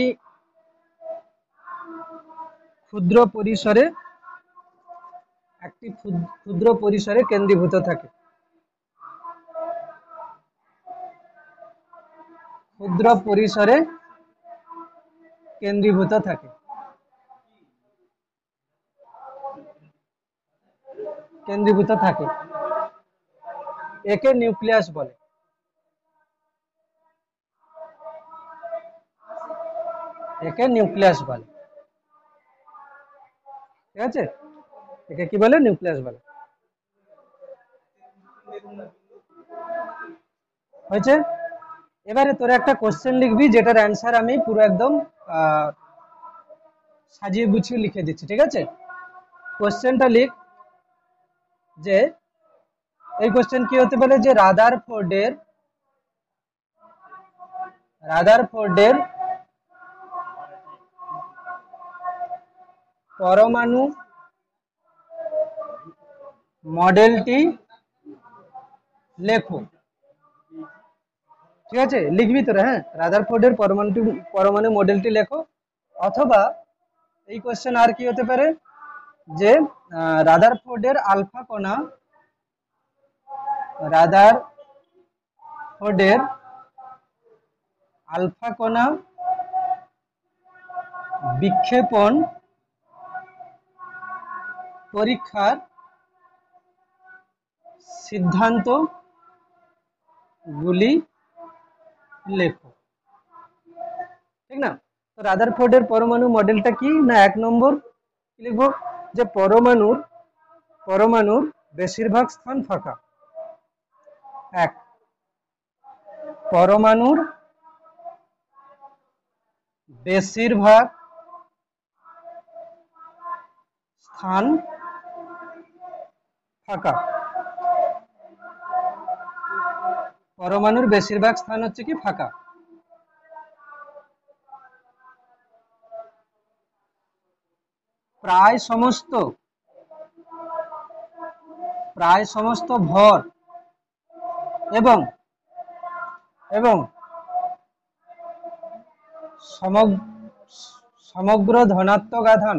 ক্ষুদ্র পরিসরে কেন্দ্রীভূত থাকে। ক্ষুদ্র পরিসরে কেন্দ্রীভূত থাকে, একে নিউক্লিয়াস বলে। ঠিক আছে, একে কি বলে, নিউক্লিয়াস বলে। হয়েছে? এবারে তোরা একটা কোশ্চেন লিখবি, যেটার অ্যান্সার আমি পুরো একদম সাজিয়ে গুছিয়ে লিখে দিচ্ছি, ঠিক আছে? কোশ্চেনটা লিখ, যে এই কোশ্চেন কি হতে পারে, যে রাদারফোর্ডের পরমাণু মডেলটি লেখো। ঠিক আছে, লিখবি তোরা, হ্যাঁ, রাদারফোর্ডের পরমাণু মডেলটি লেখো। অথবা এই কোশ্চেন আর কি হতে পারে, যে রাদারফোর্ডের আলফা কণা, রাদারফোর্ডের আলফা কণা বিক্ষেপণ পরীক্ষার সিদ্ধান্ত গুলি লেখো। ঠিক না? তো রাদারফোর্ডের পরমাণু মডেলটা কি না, 1 নম্বর কি লিখবো, যে পরমাণুর বেশিরভাগ স্থান ফাঁকা। 1, পরমাণুর বেশিরভাগ স্থান ফাঁকা। পরমাণুর বেশিরভাগ স্থান হচ্ছে কি ফাঁকা। প্রায় সমস্ত ভর এবং সমগ্র ধনাত্মক আধান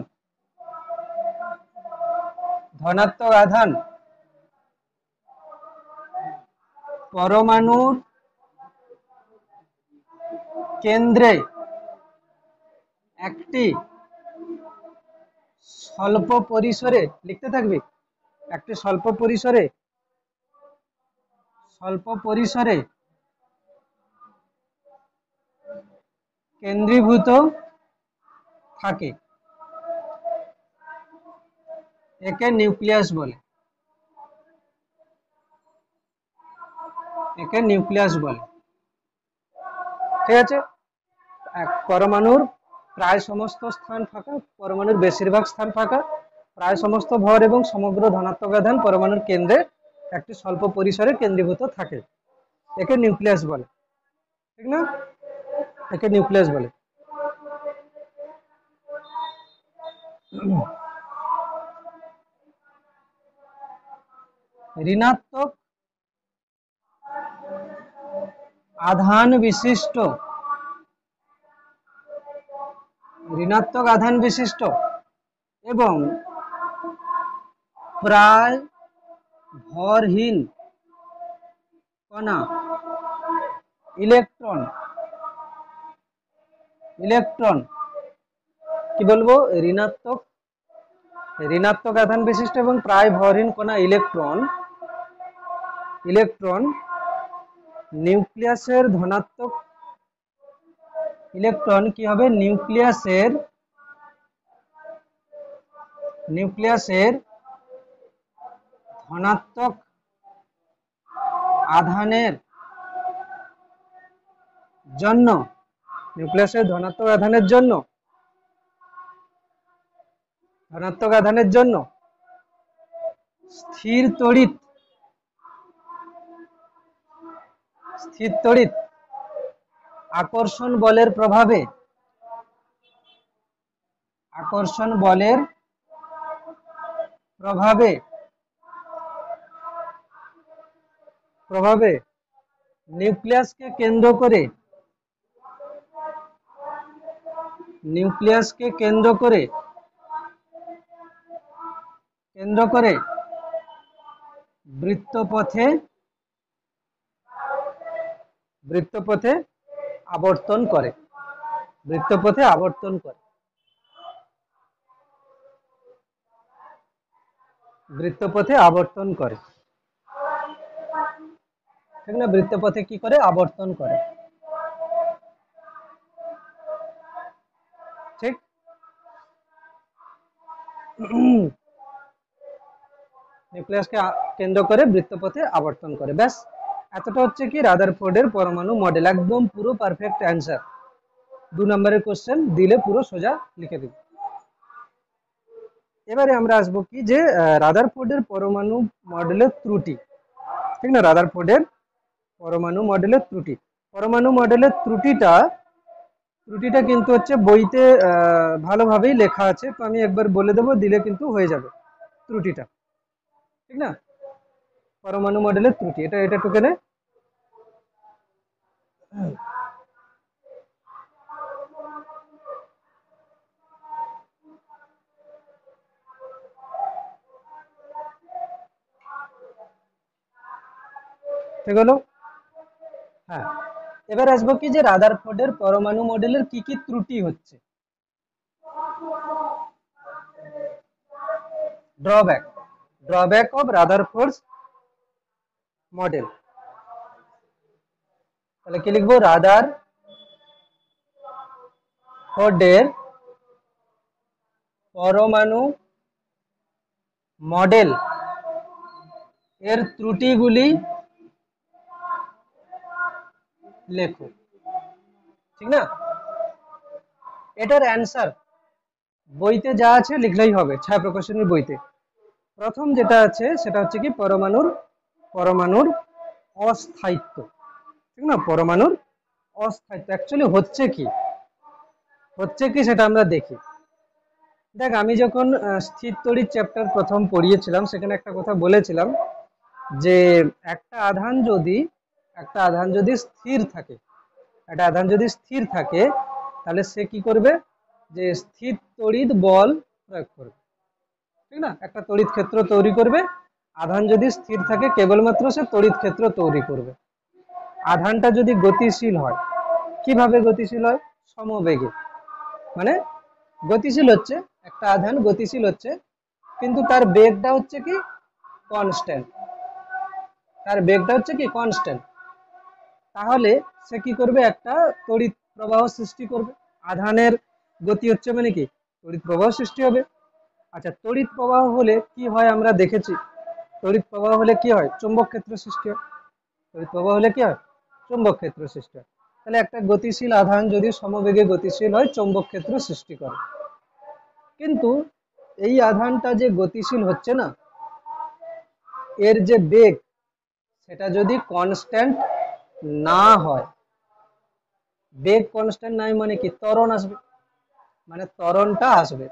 পরমাণুর কেন্দ্রে একটি স্বল্প পরিসরে, লিখতে থাকবে, একটি স্বল্প পরিসরে কেন্দ্রীভূত থাকে, একে নিউক্লিয়াস বলে। ঠিক আছে? পরমাণুর প্রায় সমস্ত স্থান ফাঁকা, পরমাণুর বেশিরভাগ স্থান ফাঁকা, প্রায় সমস্ত ভর এবং সমগ্র ধনাত্মক আধান পরমাণুর কেন্দ্রে একটি স্বল্প পরিসরে কেন্দ্রীভূত থাকে, একে নিউক্লিয়াস বলে। ঠিক না? একে নিউক্লিয়াস বলে। ঋণাত্মক আধান বিশিষ্ট এবং প্রায় ভরহীন কণা ইলেকট্রন কি বলবো, ঋণাত্মক আধান বিশিষ্ট এবং প্রায় ভরহীন কণা ইলেকট্রন নিউক্লিয়াসের ধনাত্মক, ইলেকট্রন কি হবে, নিউক্লিয়াসের ধনাত্মক আধানের জন্য স্থির তড়িৎ আকর্ষণ বলের প্রভাবে নিউক্লিয়াসকে কেন্দ্র করে বৃত্তপথে আবর্তন করে। ঠিক না? বৃত্তপথে কি করে, আবর্তন করে। ঠিক? নিউক্লিয়াসকে কেন্দ্র করে বৃত্তপথে আবর্তন করে। ব্যাস, এতটা হচ্ছে কি রাদারফোর্ডের পরমাণু মডেল। একদম পুরো পারফেক্ট অ্যান্সার। 2 নম্বরের কোশ্চেন দিলে পুরো সোজা লিখে দিবে। এবারে আমরা আসবো কি, যে রাদারফোর্ডের পরমাণু মডেলের ত্রুটি। ঠিক না? রাদারফোর্ডের পরমাণু মডেলের ত্রুটিটা কিন্তু হচ্ছে বইতে ভালোভাবেই লেখা আছে, তো আমি একবার বলে দেবো, দিলে কিন্তু হয়ে যাবে ত্রুটিটা। ঠিক না? পরমাণু মডেলের ত্রুটি, এটা টুকেনে ঠিক হলো? হ্যাঁ, এবার আসবো কি যে রাদারফোর্ডের পরমাণু মডেলের কি কি ত্রুটি হচ্ছে, drawback, drawback of Rutherford model. তাহলে কি লিখবো? রাদারফোর্ডের পরমাণু মডেল এর ত্রুটিগুলি লেখো, ঠিক না? এটার অ্যান্সার বইতে যা আছে লিখলেই হবে, ছায়া প্রকাশনীর বইতে। প্রথম যেটা আছে সেটা হচ্ছে কি পরমাণুর অস্থায়িত্ব, ঠিক না? পরমাণুর অস্থায়িত্ব অ্যাকচুয়ালি হচ্ছে কি সেটা আমরা দেখি। দেখ, আমি যখন স্থির তড়িৎ চ্যাপ্টার প্রথম পড়িয়েছিলাম সেখানে একটা কথা বলেছিলাম যে একটা আধান যদি স্থির থাকে, তাহলে সে কি করবে? যে স্থির তড়িৎ বল প্রয়োগ করবে, ঠিক না? একটা তড়িৎ ক্ষেত্র তৈরি করবে। আধান যদি স্থির থাকে কেবলমাত্র সে তড়িৎ ক্ষেত্র তৈরি করবে। আধানটা যদি গতিশীল হয়, কিভাবে গতিশীল হয়? সমবেগে। মানে গতিশীল হচ্ছে, একটা আধান গতিশীল হচ্ছে, কিন্তু তার বেগটা হচ্ছে কি কনস্ট্যান্ট, তাহলে সে কি করবে? একটা তড়িৎ প্রবাহ সৃষ্টি করবে। আধানের গতি হচ্ছে মানে কি তড়িৎ প্রবাহ সৃষ্টি হবে। আচ্ছা, তড়িৎ প্রবাহ হলে কি হয় আমরা দেখেছি, তড়িৎ প্রবাহ হলে কি হয়? চুম্বক ক্ষেত্র সৃষ্টি হয়। তড়িৎ প্রবাহ হলে কি হয়? চুম্বক ক্ষেত্র সৃষ্টি হয়। তাহলে একটা গতিশীল আধান যদি সমবেগে গতিশীল হয়, চৌম্বক ক্ষেত্র সৃষ্টি করে। কিন্তু এই আধানটা যে গতিশীল হচ্ছে না, এর যে বেগ সেটা যদি কনস্ট্যান্ট না হয়, বেগ কনস্ট্যান্ট নাই মানে কি ত্বরণ আসবে, মানে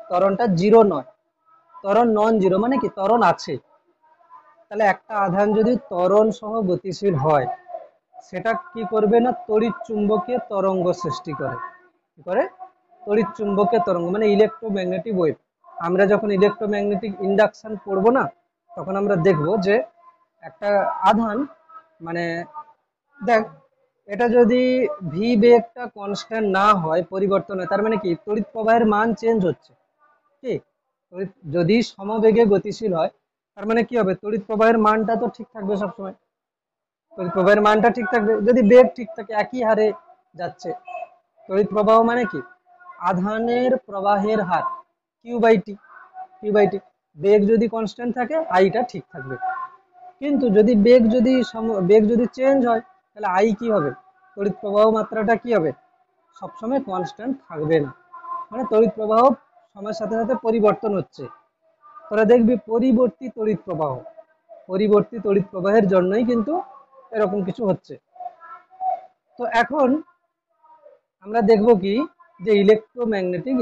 ত্বরণটা জিরো নয়, ত্বরণ নন জিরো মানে কি ত্বরণ আছে। তাহলে একটা আধান যদি ত্বরণ সহ গতিশীল হয়, সেটা কি করবে না? তড়িৎ চুম্বকীয় তরঙ্গ সৃষ্টি করে। কি করে? তড়িৎ চুম্বকীয় তরঙ্গ মানে ইলেকট্রোম্যাগনেটিক ওয়েভ। আমরা যখন ইলেকট্রোম্যাগনেটিক ইন্ডাকশন পড়বো না, তখন আমরা দেখব যে একটা আধান, মানে দেখ, এটা যদি ভি বেগটা কনস্ট্যান্ট না হয়, পরিবর্তন হয়, তার মানে কি তড়িৎ প্রবাহের মান চেঞ্জ হচ্ছে। কি যদি সমবেগে গতিশীল হয়, তার মানে কি হবে? তড়িৎ প্রবাহের মানটা তো ঠিক থাকবে সবসময়, তড়িৎ প্রবাহের মানটা ঠিক থাকবে। যদি বেগ ঠিক থাকে, একই হারে যাচ্ছে, তড়িৎ প্রবাহ মানে কি আধানের প্রবাহের হার কিউ বাই টি। বেগ যদি কনস্ট্যান্ট থাকে, আইটা ঠিক থাকবে। কিন্তু যদি বেগ যদি চেঞ্জ হয়, তাহলে আই কি হবে? তড়িৎ প্রবাহ মাত্রাটা কি হবে? সবসময় কনস্ট্যান্ট থাকবে না, মানে তড়িৎ প্রবাহ সময়ের সাথে সাথে পরিবর্তন হচ্ছে। তোরা দেখবি পরিবর্তী তড়িৎ প্রবাহের জন্যই কিন্তু এরকম কিছু হচ্ছে। তো এখন আমরা দেখব কি যে ইলেকট্রোম্যাগনেটিক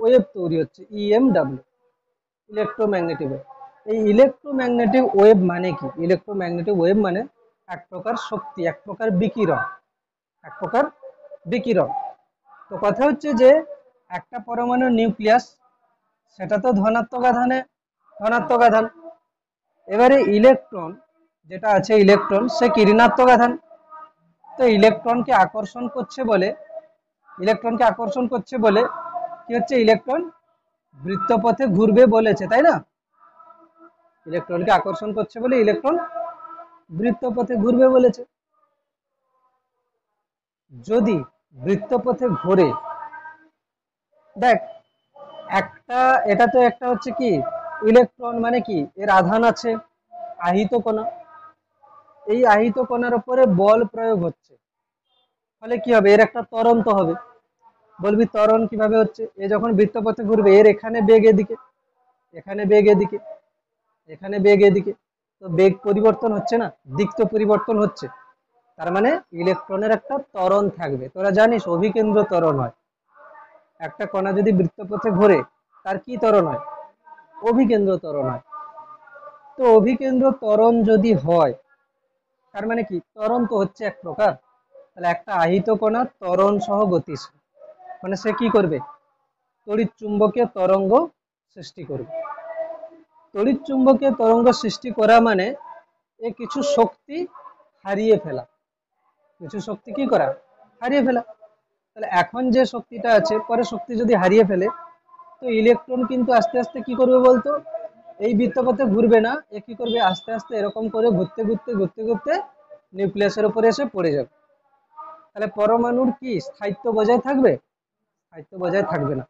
ওয়েভ তৈরি হচ্ছে, ইএমডব্লিউ, ইলেকট্রোম্যাগনেটিক ওয়েভ। এই ইলেকট্রোম্যাগনেটিক ওয়েভ মানে কি? ইলেকট্রোম্যাগনেটিক ওয়েভ মানে এক প্রকার শক্তি, এক প্রকার বিকিরণ। তো কথা হচ্ছে যে একটা পরমাণুর নিউক্লিয়াস, সেটা তো ধনাত্মক আধান। এবারে ইলেকট্রন যেটা আছে, সে কি ঋণাত্মক আধান। তো ইলেকট্রনকে আকর্ষণ করছে বলে কি হচ্ছে? ইলেকট্রন বৃত্তপথে ঘুরবে বলেছে, তাই না? ইলেকট্রনকে আকর্ষণ করছে বলে ইলেকট্রন বৃত্তপথে ঘুরবে বলেছে। যদি বৃত্তপথে ঘোরে, দেখ, এটা তো একটা হচ্ছে কি ইলেকট্রন মানে কি এর আধান আছে আহিত কণা, এই আহিত কণার উপরে বল প্রয়োগ হচ্ছে, ফলে কি হবে? এর একটা ত্বরণ তো হবে। বলবি ত্বরণ কিভাবে হচ্ছে? এ যখন বৃত্তপথে ঘুরবে, এর এখানে বেগ এদিকে, এখানে বেগ এদিকে, এখানে বেগ এদিকে, তো বেগ পরিবর্তন হচ্ছে না, দিক তো পরিবর্তন হচ্ছে। তার মানে ইলেকট্রনের একটা ত্বরণ থাকবে। তোরা জানিস অভিকেন্দ্র ত্বরণ হয়, একটা কণা যদি বৃত্তপথে ঘোরে, তার কি ত্বরণ হয়? অভিকেন্দ্র ত্বরণ হয়। তো অভিকেন্দ্র ত্বরণ যদি হয়, তার মানে কি ত্বরণ তো হচ্ছে এক প্রকার। তাহলে একটা আহিত কণা ত্বরণ সহ গতিশীল, মানে সে কি করবে? তড়িৎ চুম্বকীয় তরঙ্গ সৃষ্টি করবে। তড়িৎ চুম্বকীয় তরঙ্গ সৃষ্টি করা মানে এ কিছু শক্তি হারিয়ে ফেলা, কিছু শক্তি কি করা, হারিয়ে ফেলা। তাহলে এখন যে শক্তিটা আছে, পরে শক্তি যদি হারিয়ে ফেলে, তো ইলেকট্রন কিন্তু আস্তে আস্তে কি করবে বলতো, এই বৃত্তপথে ঘুরবে না, এ কি করবে, আস্তে আস্তে এরকম করে ঘুরতে ঘুরতে ঘুরতে ঘুরতে নিউক্লিয়াসের উপরে এসে পড়ে যাবে। তাহলে পরমাণুর কি স্থায়িত্ব বজায় থাকবে, স্থায়িত্ব বজায় থাকবে না।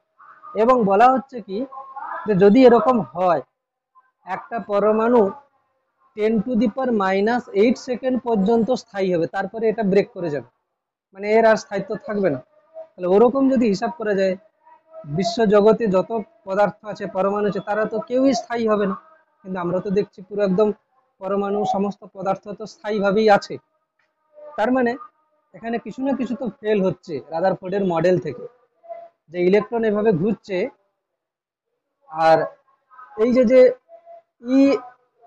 এবং বলা হচ্ছে কি, যে যদি এরকম হয়, একটা পরমাণু 10⁻⁻8 সেকেন্ড পর্যন্ত স্থায়ী হবে, তারপরে এটা ব্রেক করে যাবে, মানে এর আর স্থায়িত্ব থাকবে না। তাহলে ওরকম যদি হিসাব করা যায়, বিশ্ব জগতে যত পদার্থ আছে, পরমাণু আছে, তারা তো কেউই স্থায়ী হবে না। কিন্তু আমরা তো দেখছি পুরো একদম পরমাণু সমস্ত পদার্থ তো স্থায়ীভাবেই আছে। তার মানে এখানে কিছু না কিছু তো ফেল হচ্ছে রাদারফোর্ডের মডেল থেকে, যে ইলেকট্রন এভাবে ঘুরছে, আর এই যে যে ই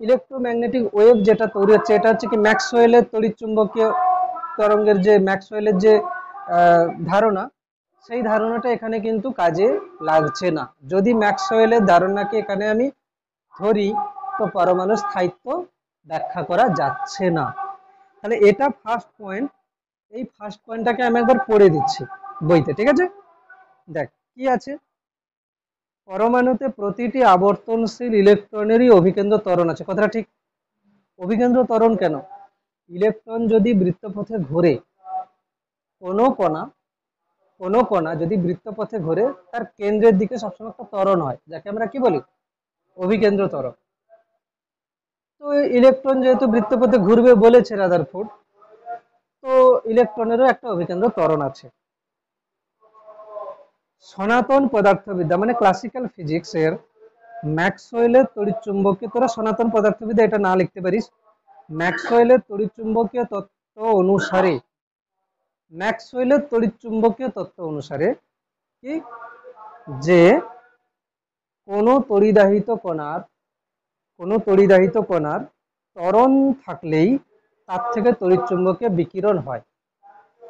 ইলেকট্রোম্যাগনেটিক ওয়েভ যেটা তৈরি হচ্ছে, এটা হচ্ছে কি ম্যাক্সওয়েলের তড়িৎচুম্বকীয় তরঙ্গের যে ম্যাক্সওয়েলের যে ধারণা, সেই ধারণাটা এখানে কিন্তু কাজে লাগছে না। যদি ম্যাক্সওয়েলের ধারণাকে এখানে আমি ধরি, তো পরমাণুর স্থায়িত্ব ব্যাখ্যা করা যাচ্ছে না। তাহলে এটা ফার্স্ট পয়েন্ট। এই ফার্স্ট পয়েন্টটাকে আমি একবার পড়ে দিচ্ছি বইতে, ঠিক আছে? দেখ কি আছে, পরমাণুতে প্রতিটি আবর্তনশীল ইলেকট্রনেরই অভিকেন্দ্র ত্বরণ আছে। কথাটা ঠিক। অভিকেন্দ্র ত্বরণ কেন? ইলেকট্রন যদি বৃত্তপথে ঘোরে, কোনো কণা কোনো কণা যদি বৃত্তপথে ঘোরে, তার কেন্দ্রের দিকে সবসময় একটা ত্বরণ হয়, যাকে আমরা কি বলি, অভিকেন্দ্র ত্বরণ। তো ইলেকট্রন যেহেতু বৃত্তপথে ঘুরবে বলেছে রাদারফোর্ড, তো ইলেকট্রনেরও একটা অভিকেন্দ্র ত্বরণ আছে। সনাতন পদার্থবিদ্যা মানে ক্লাসিক্যাল ফিজিক্স এর ম্যাক্সওয়েলের তড়িৎচুম্বকীয়, তোরা সনাতন পদার্থবিদ্যা এটা না লিখতে পারিস, ম্যাক্সওয়েলের তড়িৎচুম্বকীয় তত্ত্ব অনুসারে, ম্যাক্সওয়েলের তড়িৎচুম্বকীয় তত্ত্ব অনুসারে কি, যে কোনো তড়িদাহিত কণার, কোনো তড়িদাহিত কণার ত্বরণ থাকলেই তার থেকে তড়িৎচুম্বকীয় বিকিরণ হয়।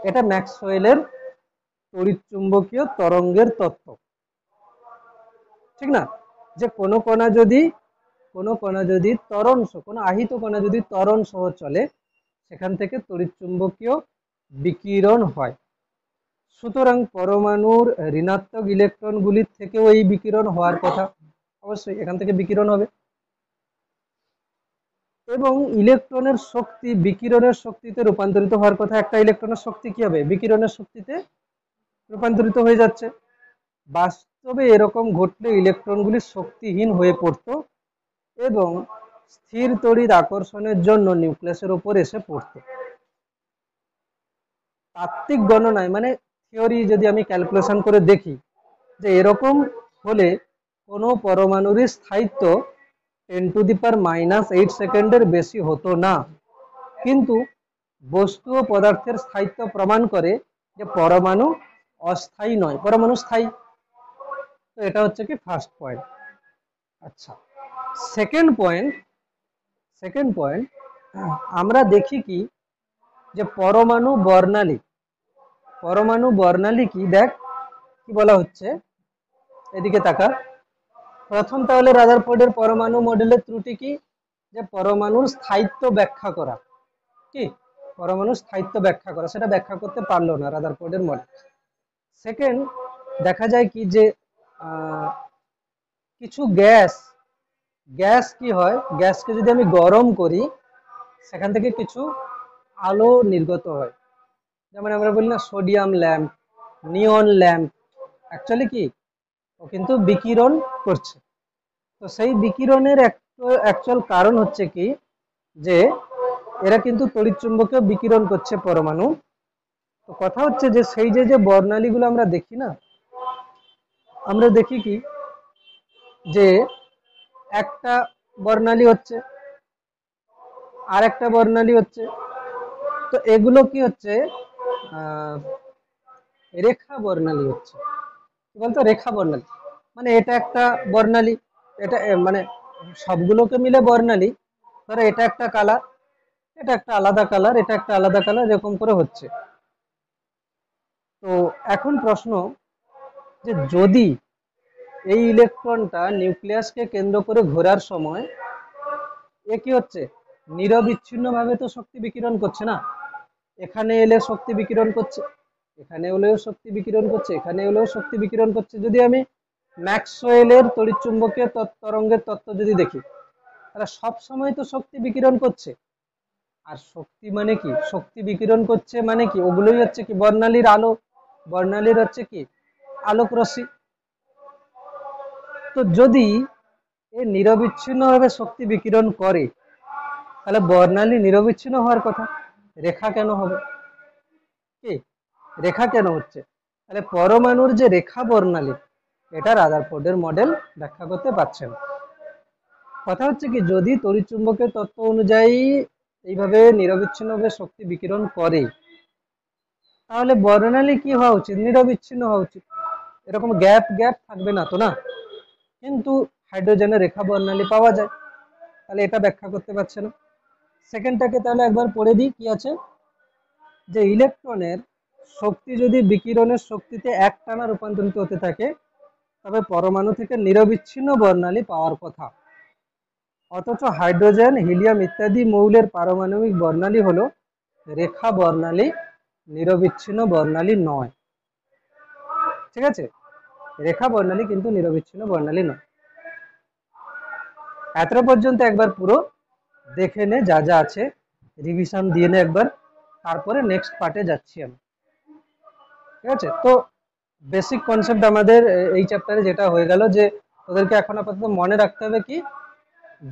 এটা ম্যাক্সওয়েলের তড়িৎচুম্বকীয় তরঙ্গের তত্ত্ব, ঠিক না? যে কোনো কণা যদি, কোনো কণা যদি ত্বরণ, কোনো আহিত কণা যদি ত্বরণ সহ চলে, সেখান থেকে তড়িৎচুম্বকীয় বিকিরণ হয়। সুতরাং পরমাণুর ঋণাত্মক ইলেকট্রনগুলির থেকেও এই বিকিরণ হওয়ার কথা, অবশ্যই এখান থেকে বিকিরণ হবে। এবং ইলেকট্রনের শক্তি বিকিরণের শক্তিতে রূপান্তরিত হওয়ার কথা। একটা ইলেকট্রনের শক্তি কি হবে, বিকিরণের শক্তিতে রূপান্তরিত হয়ে যাচ্ছে। বাস্তবে এরকম ঘটলে ইলেকট্রনগুলি শক্তিহীন হয়ে পড়তো এবং স্থির তড়িৎ আকর্ষণের জন্য নিউক্লিয়াসের উপর এসে পড়তো। তাত্ত্বিক গণনায় মানে থিওরি যদি আমি ক্যালকুলেশন করে দেখি, যে এরকম হলে কোনো পরমাণুর স্থায়িত্ব 10⁻⁻8 সেকেন্ডের বেশি হতো না। কিন্তু বস্তু ও পদার্থের স্থায়িত্ব প্রমাণ করে যে পরমাণু অস্থায়ী নয়, পরমাণু স্থায়ী। তো এটা হচ্ছে কি ফার্স্ট পয়েন্ট। আচ্ছা, সেকেন্ড পয়েন্ট, সেকেন্ড পয়েন্ট আমরা দেখি কি, যে পরমাণু বর্ণালী, পরমাণু বর্ণালী কি, দেখ কি বলা হচ্ছে, এদিকে তাকা। প্রথম তাহলে রাদারফোর্ডের পরমাণু মডেলের ত্রুটি কি, যে পরমাণুর স্থায়িত্ব ব্যাখ্যা করা, কি পরমাণুর স্থায়িত্ব ব্যাখ্যা করা, সেটা ব্যাখ্যা করতে পারলো না রাদারফোর্ডের মডেল। সেকেন্ড, দেখা যায় কি যে কিছু গ্যাস, গ্যাস কি হয়, গ্যাসকে যদি আমি গরম করি, সেখান থেকে কিছু আলো নির্গত হয়। যেমন আমরা বলি না সোডিয়াম ল্যাম্প, নিয়ন ল্যাম্প, অ্যাকচুয়ালি কি ও কিন্তু বিকিরণ করছে। তো সেই বিকিরণের অ্যাকচুয়াল কারণ হচ্ছে কি, যে এরা কিন্তু তড়িৎচুম্বকীয় বিকিরণ করছে পরমাণু। তো কথা হচ্ছে যে সেই যে যে বর্ণালীগুলো আমরা দেখি না, আমরা দেখি কি, যে একটা বর্ণালী হচ্ছে, আর একটা বর্ণালী হচ্ছে, তো এগুলো কি হচ্ছে, রেখা বর্ণালী হচ্ছে। কি বলতো, রেখা বর্ণালী, মানে এটা একটা বর্ণালী, এটা মানে সবগুলোকে মিলে বর্ণালী। ধরো এটা একটা কালার, এটা একটা আলাদা কালার, এটা একটা আলাদা কালার, এরকম করে হচ্ছে। তো এখন প্রশ্ন, যে যদি এই ইলেকট্রনটা নিউক্লিয়াসকে কেন্দ্র করে ঘোরার সময় এ কি হচ্ছে, নিরবিচ্ছিন্ন ভাবে তো শক্তি বিকিরণ করছে না, এখানে এলে শক্তি বিকিরণ করছে, এখানে হলেও শক্তি বিকিরণ করছে, এখানে হলেও শক্তি বিকিরণ করছে। যদি আমি ম্যাক্সওয়েলের তড়িৎচুম্বকীয় তরঙ্গের তত্ত্ব যদি দেখি, তারা সব সময় তো শক্তি বিকিরণ করছে। আর শক্তি মানে কি, শক্তি বিকিরণ করছে মানে কি, ওগুলোই হচ্ছে কি বর্ণালীর আলো, বর্ণালীর হচ্ছে কি আলোক রশ্মি। তো যদি এ নিরবিচ্ছিন্ন ভাবে শক্তি বিকিরণ করে, তাহলে বর্ণালী নিরবিচ্ছিন্ন হওয়ার কথা, রেখা কেন হবে? কি রেখা কেন হচ্ছে? তাহলে পরমাণুর যে রেখা বর্ণালী, এটা রাদারফোর্ডের মডেল ব্যাখ্যা করতে পারছে না। কথা হচ্ছে কি, যদি তড়িৎচুম্বকের তত্ত্ব অনুযায়ী এইভাবে নিরবিচ্ছিন্নভাবে শক্তি বিকিরণ করে, তাহলে বর্ণালী কি হওয়া উচিত? নিরবিচ্ছিন্ন হওয়া উচিত, এরকম গ্যাপ গ্যাপ থাকবে না তো, না? কিন্তু হাইড্রোজেনের রেখা বর্ণালী পাওয়া যায়, তাহলে এটা ব্যাখ্যা করতে পারছে না। সেকেন্ডটাকে তাহলে একবার পড়ে দিই, কি আছে, যে ইলেকট্রনের শক্তি যদি বিকিরণের শক্তিতে একটানা রূপান্তরিত হতে থাকে, তবে পরমাণু থেকে নিরবিচ্ছিন্ন বর্ণালী পাওয়ার কথা। অথচ হাইড্রোজেন, হিলিয়াম ইত্যাদি মৌলের পারমাণবিক বর্ণালী হলো রেখা বর্ণালী, নিরবিচ্ছিন্ন বর্ণালী নয়। ঠিক আছে, রেখা বর্ণালী কিন্তু নিরবিচ্ছিন্ন বর্ণালী নয়। এতটা পর্যন্ত একবার পুরো দেখে নে, যা যা আছে রিভিশন দিয়ে নে একবার, তারপরে নেক্সট পার্টে যাচ্ছি আমি। ঠিক আছে, তো বেসিক কনসেপ্ট আমাদের এই চ্যাপ্টারে যেটা হয়ে গেল, যে ওদেরকে এখন আপাতত মনে রাখতে হবে কি,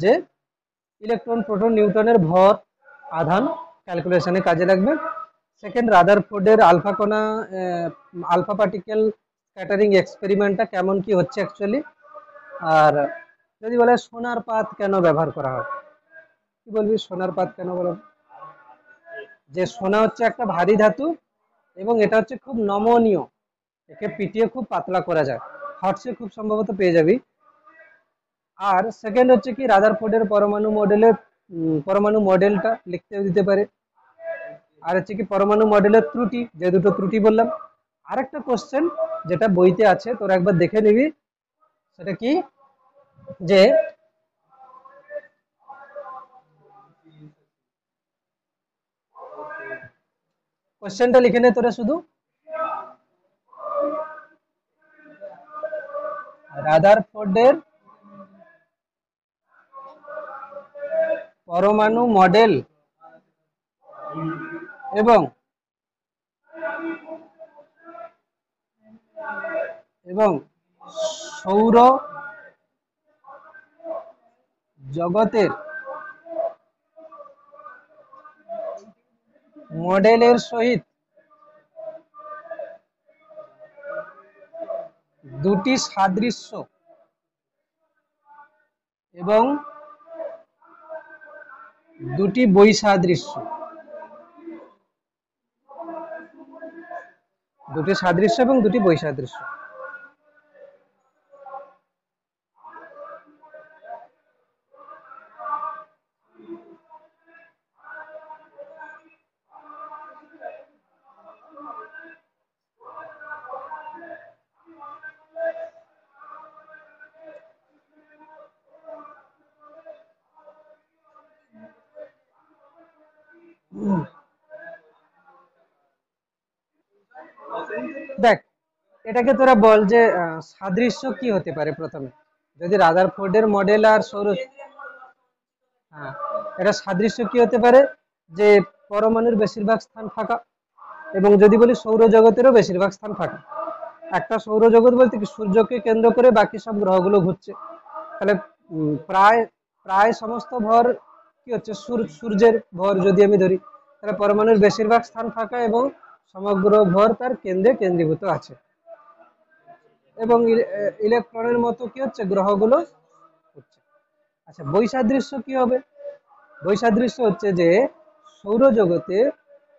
যে ইলেকট্রন, প্রোটন, নিউটনের ভর, আধান ক্যালকুলেশনে কাজে লাগবে। সেকেন্ড, রাদারফোর্ডের আলফা কণা, আলফা পার্টিকেল স্ক্যাটারিং এক্সপেরিমেন্টটা কেমন কি হচ্ছে অ্যাকচুয়ালি। আর যদি বলে সোনার পাত কেন ব্যবহার করা হয়, কি বলবি সোনার পাত কেন বলা? যে সোনা হচ্ছে একটা ভারী ধাতু, এবং এটা হচ্ছে খুব নমনীয়, একে পিটিয়ে খুব পাতলা করা যায়, হটসে খুব সম্ভবত পেয়ে যাবি। আর সেকেন্ড হচ্ছে কি, রাদারফোর্ডের পরমাণু মডেলটা লিখতে দিতে পারে। আর হচ্ছে কি পরমাণু মডেলের ত্রুটি, যে দুটো ত্রুটি বললাম। আরেকটা কোশ্চেন যেটা বইতে আছে, তোরা একবার দেখে নিবি, সেটা কি, যে কোশ্চেনটা লিখে নে তোরা শুধু, রাদারফোর্ডের পরমাণু মডেল এবং এবং সৌর জগতের মডেলের সহিত দুটি সাদৃশ্য এবং দুটি বৈসাদৃশ্য, দুটি সাদৃশ্য এবং দুটি বৈসাদৃশ্য। দেখ, এটাকে তোরা বল যে সাদৃশ্য কি হতে পারে প্রথমে, যদি রাদারফোর্ডের মডেল আর সৌর, হ্যাঁ, এটা সাদৃশ্য কি হতে পারে, যে পরমাণুর বেশিরভাগ স্থান ফাঁকা, এবং যদি বলি সৌরজগতেরও বেশিরভাগ স্থান ফাঁকা। একটা সৌরজগৎ বলতে কি, সূর্যকে কেন্দ্র করে বাকি সব গ্রহগুলো ঘুরছে, তাহলে প্রায় প্রায় সমস্ত ভর কি হচ্ছে, সূর্যের ভর যদি আমি ধরি, তাহলে পরমাণুর বেশিরভাগ স্থান ফাঁকা এবং সমগ্র ভর তার কেন্দ্রে কেন্দ্রীভূত আছে। এবং ইলেকট্রনের মতো কি হচ্ছে, গ্রহগুলো হচ্ছে। আচ্ছা, বৈসাদৃশ্য কি হবে? বৈসাদৃশ্য হচ্ছে যে সৌরজগতে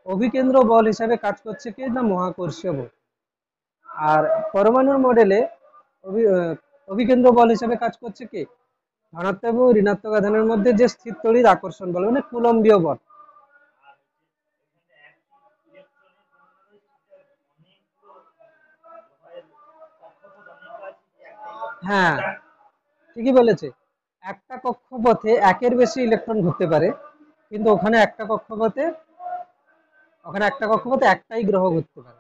অভিকেন্দ্র বল হিসাবে কাজ করছে কি না, মহাকর্ষীয় বল। আর পরমাণুর মডেলে অভিকেন্দ্র বল হিসাবে কাজ করছে কি, ধনাত্মক এবং ঋণাত্মক আধানের মধ্যে যে স্থির তড়িৎ আকর্ষণ বল, মানে কুলম্বীয় বল। হ্যাঁ, ঠিকই বলেছে, একটা কক্ষপথে একের বেশি ইলেকট্রন ঘুরতে পারে, কিন্তু ওখানে একটা কক্ষপথে একটাই গ্রহ ঘুরতে পারে।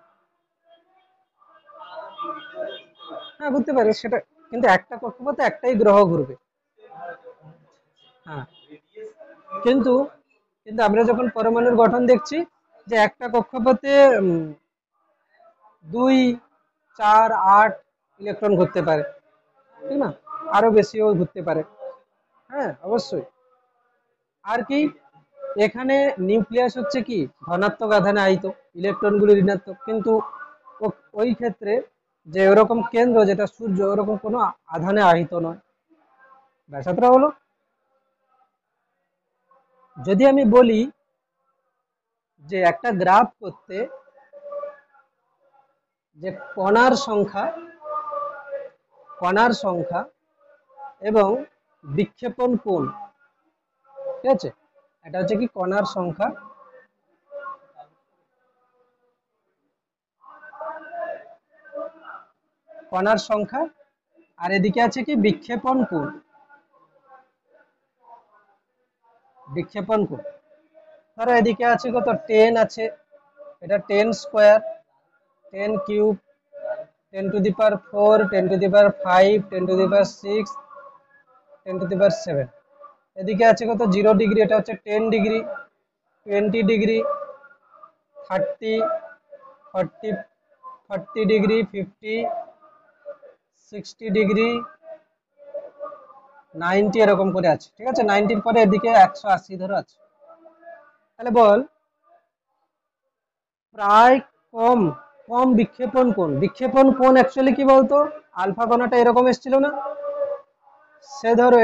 হ্যাঁ ঘুরতে পারে সেটা, কিন্তু একটা কক্ষপথে একটাই গ্রহ ঘুরবে। হ্যাঁ, কিন্তু কিন্তু আমরা যখন পরমাণুর গঠন দেখছি যে একটা কক্ষপথে 2, 4, 8 ইলেকট্রন ঘুরতে পারে, ঠিক না? আরো বেশিও ঘুরতে পারে। হ্যাঁ অবশ্যই। আর কি, এখানে নিউক্লিয়াস হচ্ছে কি ধনাত্মক আধানে আহিত, ইলেকট্রনগুলো ঋণাত্মক, কিন্তু ওই ক্ষেত্রে যে ওরকম কেন্দ্র যেটা সূর্য, ওরকম কোনো আধানে আহিত নয়। ব্যাসার্ধ হলো, যদি আমি বলি যে একটা গ্রাফ করতে, যে কণার সংখ্যা এবং বিক্ষেপণ কোণ, ঠিক আছে, এটা হচ্ছে কি কণার সংখ্যা আর এদিকে আছে কি বিক্ষেপণ কোণ। ধরো এদিকে আছে কত 10 আছে, এটা 10 square, 10 cube, 10 to the power 4, 10 to the power 5, 10 to the power 6, 10 to the power 7। এদিকে আছে কত 0 ডিগ্রি, এটা হচ্ছে 10 ডিগ্রি, 20 ডিগ্রি, 30, 40, 40 ডিগ্রি, 50, 60 ডিগ্রি, 90 এরকম করে আছে, ঠিক আছে। 90 পরে এদিকে 180 ধরো আছে। তাহলে বল প্রায় কম কম বিক্ষেপণ কোণ অ্যাকচুয়ালি কি বলতো, আলফা কণাটা এরকম এসেছিল না,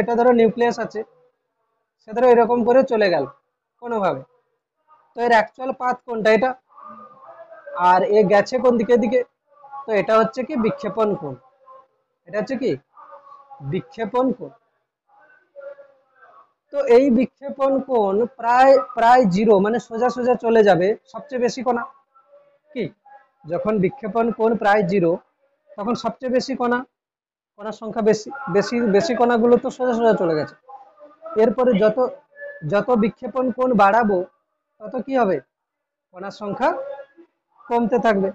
এটা ধরো নিউক্লিয়াস আছে, সে ধরো এরকম করে চলে গেল কোনোভাবে, তো এর অ্যাকচুয়াল পাথ কোনটা, এটা, আর এ গেছে কোন দিকে, তো এটা হচ্ছে কি বিক্ষেপণ কোণ, এটা হচ্ছে কি বিক্ষেপণ কোণ। তো এই বিক্ষেপণ কোণ প্রায় প্রায় 0, মানে সোজা সোজা চলে যাবে সবচেয়ে বেশি কণা, কি যখন বিক্ষেপণ কোণ প্রায় 0, তখন সবচেয়ে বেশি কণার সংখ্যা বেশি বেশি বেশি কণাগুলো তো সোজা সোজা চলে গেছে। এরপরে যত যত বিক্ষেপণ কোণ বাড়াবো তত কি হবে, কণার সংখ্যা কমতে থাকবে,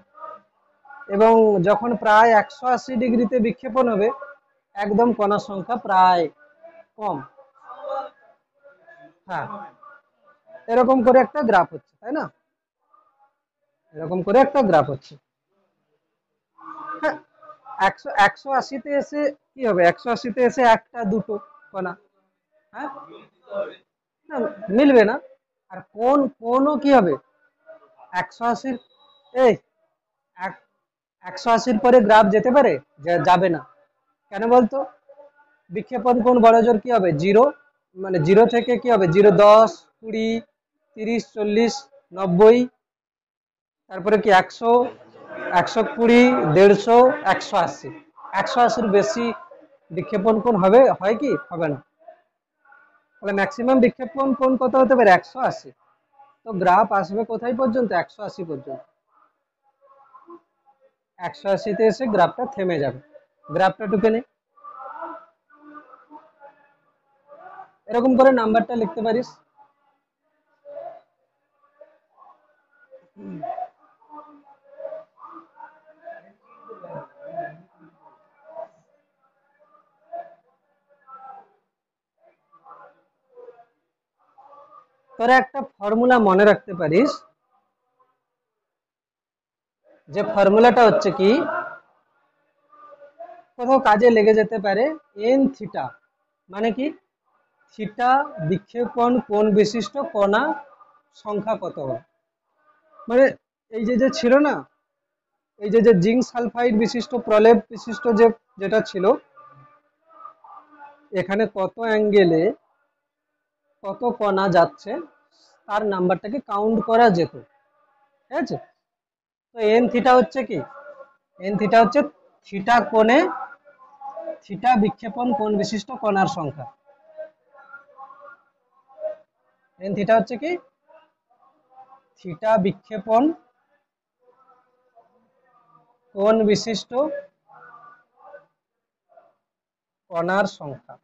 এবং যখন প্রায় 180 ডিগ্রিতে বিক্ষেপণ হবে, একদম কণার সংখ্যা প্রায় কম। হ্যাঁ, এরকম করে একটা গ্রাফ হচ্ছে, তাই না, এরকম করে একটা গ্রাফ হচ্ছে। হ্যাঁ, 180তে এসে কি হবে, 180তে এসে একটা দুটো কণা, হ্যাঁ না, মিলবে না। আর কোনও কি হবে 180, এই 180 পরে গ্রাফ যেতে পারে, যাবে না, কেন বলতো, বিক্ষেপণ কোণ বড় জোর কি হবে 0, মানে 0 থেকে কি হবে 0, 10, 20, 30, 40, 90, তারপরে কি 100, 120, 150, 180, 180-র বেশি বিক্ষেপণ কোণ হয় কি হবে না। তাহলে ম্যাক্সিমাম বিক্ষেপণ কোণ কত হতে পারে 180, তো গ্রাফ আসবে কোথায় পর্যন্ত 180 পর্যন্ত, 180তে এসে গ্রাফটা থেমে যাবে। গ্রাফটা টুকে নে, এরকম করে নাম্বারটা লিখতে পারিস। তোরা একটা ফর্মুলা মনে রাখতে পারিস, যে ফর্মুলাটা হচ্ছে কি, কোথাও কাজে লেগে যেতে পারে, এন থিটা, মানে কি থিটা বিক্ষেপণ কোণ বিশিষ্ট কণা সংখ্যা কত হবে, মানে এই যে ছিল না, এই যে জিঙ্ক সালফাইড বিশিষ্ট প্রলেপ বিশিষ্ট যেটা ছিল, এখানে কত অ্যাঙ্গেলে কত কণা যাচ্ছে তার নাম্বারটাকে কাউন্ট করা যেত, ঠিক আছে। তো এন থিটা হচ্ছে কি, এন থিটা হচ্ছে থিটা কোণে থিটা বিক্ষেপণ কোণ বিশিষ্ট কণার সংখ্যা, এন থিটা হচ্ছে কি থিটা বিক্ষেপণ কোণ বিশিষ্ট কণার সংখ্যা।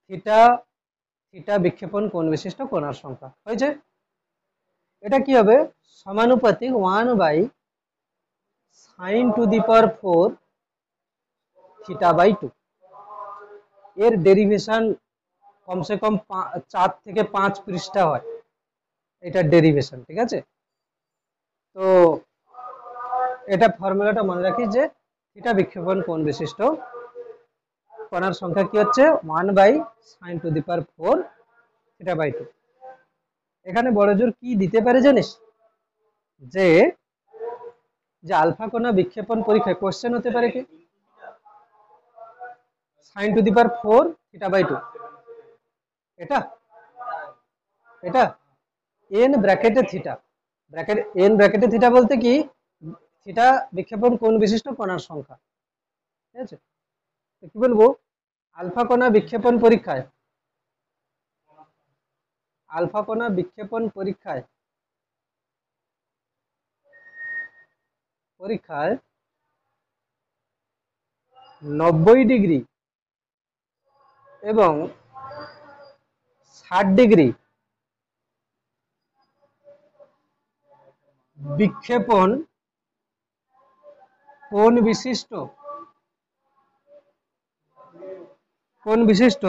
থিটা থিটা বিক্ষেপণ কোণ বিশিষ্ট কণার সংখ্যা হয়েছে। এটা কি হবে সমানুপাতিক 1/sin⁴ θ/2। এর ডেরিভেশন কমসে কম 4 থেকে 5 পৃষ্ঠা হয় এটার ডেরিভেশন, ঠিক আছে। তো এটা ফর্মুলাটা মনে রাখিস যে থিটা বিক্ষেপণ কোণ বিশিষ্ট কণার সংখ্যা কি হচ্ছে 1/sin⁴ θ/2। এখানে বড় জোর কি দিতে পারে জানিস, যে আলফা কণা বিক্ষেপণ পরীক্ষায় কোশ্চেন হতে পারে কি sin⁴ θ/2, এটা এটা n ব্র্যাকেটে থিটা, n ব্র্যাকেটে থিটা বলতে কি থিটা বিক্ষেপণ কোণ বিশিষ্ট কণার সংখ্যা, ঠিক আছে। কি বলবো আলফা কণা বিক্ষেপণ পরীক্ষায়, আলফা কণা বিক্ষেপণ পরীক্ষায় 90 ডিগ্রি এবং 60 ডিগ্রি বিক্ষেপণ কোণ বিশিষ্ট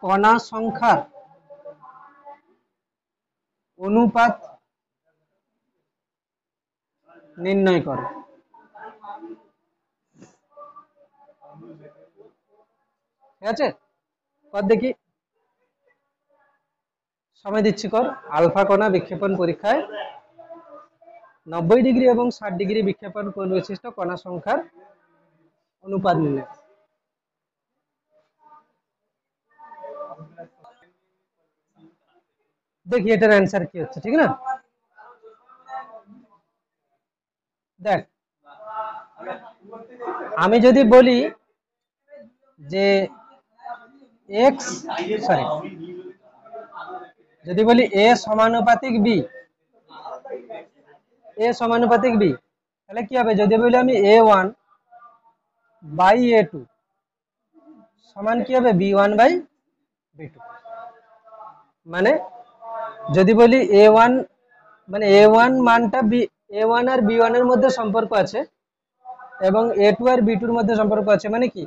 কণা সংখ্যার অনুপাত নির্ণয় করো। ঠিক আছে, কর দেখি, সময় দিচ্ছি কর। আলফা কণা বিক্ষেপণ পরীক্ষায় 90 ডিগ্রি এবং 60 ডিগ্রি বিক্ষেপণ কোণ বিশিষ্ট কণা সংখ্যার অনুপাত নির্ণয়। দেখি এটার অ্যান্সার কি হচ্ছে, ঠিক না। দেখ আমি যদি বলি যে এক্স সরি যদি বলি এ সমানুপাতিক বি, তাহলে কি হবে, যদি বলি আমি A1/A2 সমান কি হবে B1/B2। মানে যদি বলি A1 মানে A1 মানটা A1 আর B1 এর মধ্যে সম্পর্ক আছে এবং A2 আর B2 এর মধ্যে সম্পর্ক আছে, মানে কি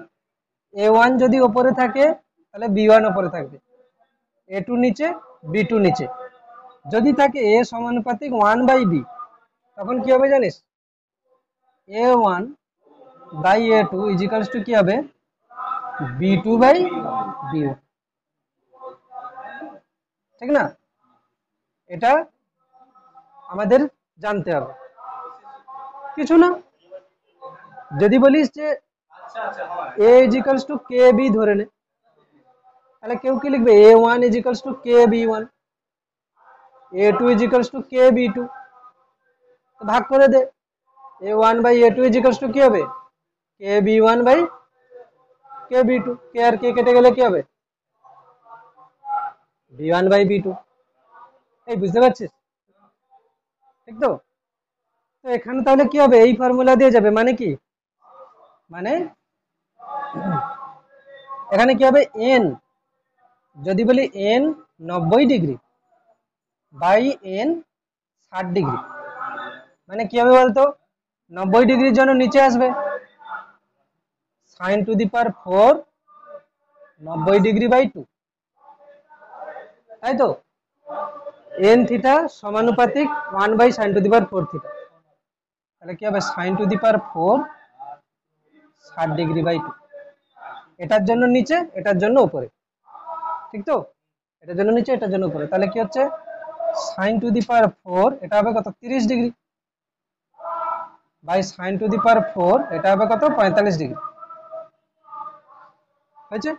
A1 যদি উপরে থাকে তাহলে B1 উপরে থাকবে, A2 নিচে B2 নিচে। যদি থাকে A সমানুপাতিক 1/B তখন কি হবে জানিস, A1/A2 ইজিক্যালস টু কি হবে B2/B1, ঠিক না। এটা আমাদের জানতে হবে, কিছু না। যদি বলিস যে A ইজিক্যালস টু KB ধরে নে, তাহলে কেউ কি লিখবে A1 ইজিক্যালস two KB1, A2 ইজিক্যালস two KB2, ভাগ করে দে। A1/A2 ইজিক্যালস টু কি হবে KB1/KB2, কে আর কে কেটে গেলে কি হবে B1/B2। এই বুঝতে পারছিস, ঠিক তো। তো এখানে তাহলে কি হবে, এই ফর্মুলা দিয়ে যাবে, মানে কি মানে এখানে কি হবে n, যদি বলি n 90 degree by n 60 degree, মানে কি হবে বলতো 90 ডিগ্রির জন্য নিচে আসবে sin⁴ 90 ডিগ্রি বাই 2, তাই তো। n থিটা সমানুপাতিক 1/sin⁴ থিটা, তাহলে কি হবে sin⁴ 60 ডিগ্রি বাই 2। এটার জন্য নিচে এটার জন্য উপরে, ঠিক তো, এটার জন্য নিচে এটার জন্য উপরে, তাহলে কি হচ্ছে sin⁴ এটা হবে কত 30 ডিগ্রি বাই sin⁴ এটা হবে কত 45 ডিগ্রি, হয়েছে।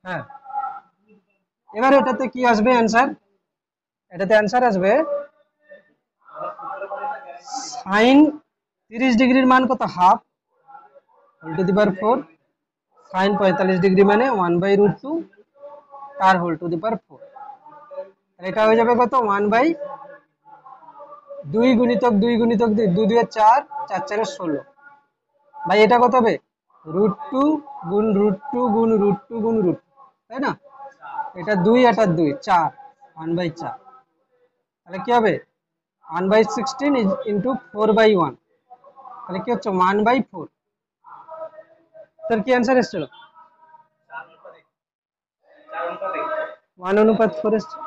হ্যাঁ, এবার এটাতে কি আসবে অ্যান্সার, এটাতে অ্যান্সার আসবে sin 30 ডিগ্রির মান কত half whole to the power 4, sin 45 degree মানে 1/√2 তার হোল টু দি পাওয়ার 4, এটা হয়ে যাবে কত 1/2 গুণিতক 2 গুণিতক 2, 2 2 4, 4 4 16, ভাই এটা কত হবে √2 গুণ √2 গুণ √2 গুণ √2, তাই না? এটা 2, এটা 2, 4, 1/4। তাহলে কি হবে 1/16 ইন্টু 4/1, তাহলে কি হচ্ছে 1/4। তোর কি অ্যান্সার এসেছিল? 1:4 এসছে।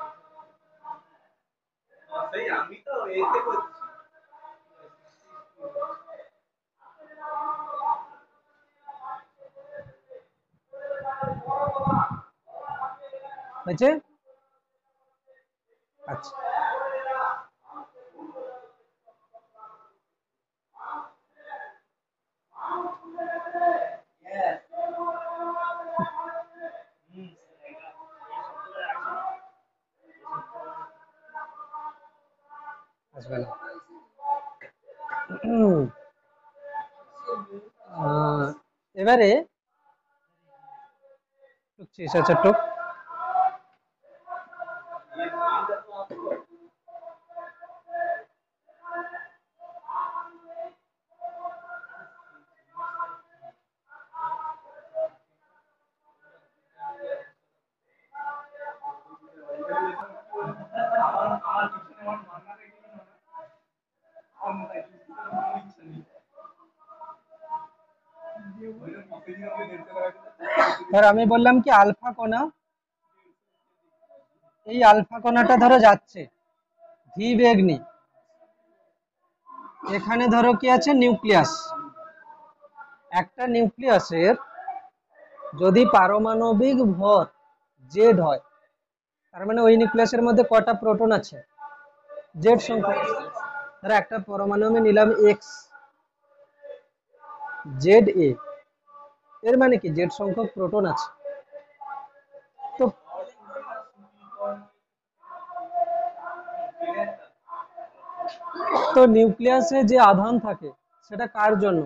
হয়েছে? আচ্ছা, আসবে না। এবারে আচ্ছা টুক ধর আমি বললাম কি আলফা কণা, এই আলফা কণাটা ধরো যাচ্ছে ভি বেগ নিয়ে, এখানে ধরো কি আছে নিউক্লিয়াস। একটা নিউক্লিয়াসের যদি পারমাণবিক ভর জেড হয়, তার মানে ওই নিউক্লিয়াসের মধ্যে কটা প্রোটন আছে? জেড সংখ্যক। ধরো একটা পরমাণু আমি নিলাম এক্স জেড এ, এর মানে কি জেড সংখ্যক প্রোটন আছে। তো তো নিউক্লিয়াসে যে আধান থাকে সেটা কার জন্য?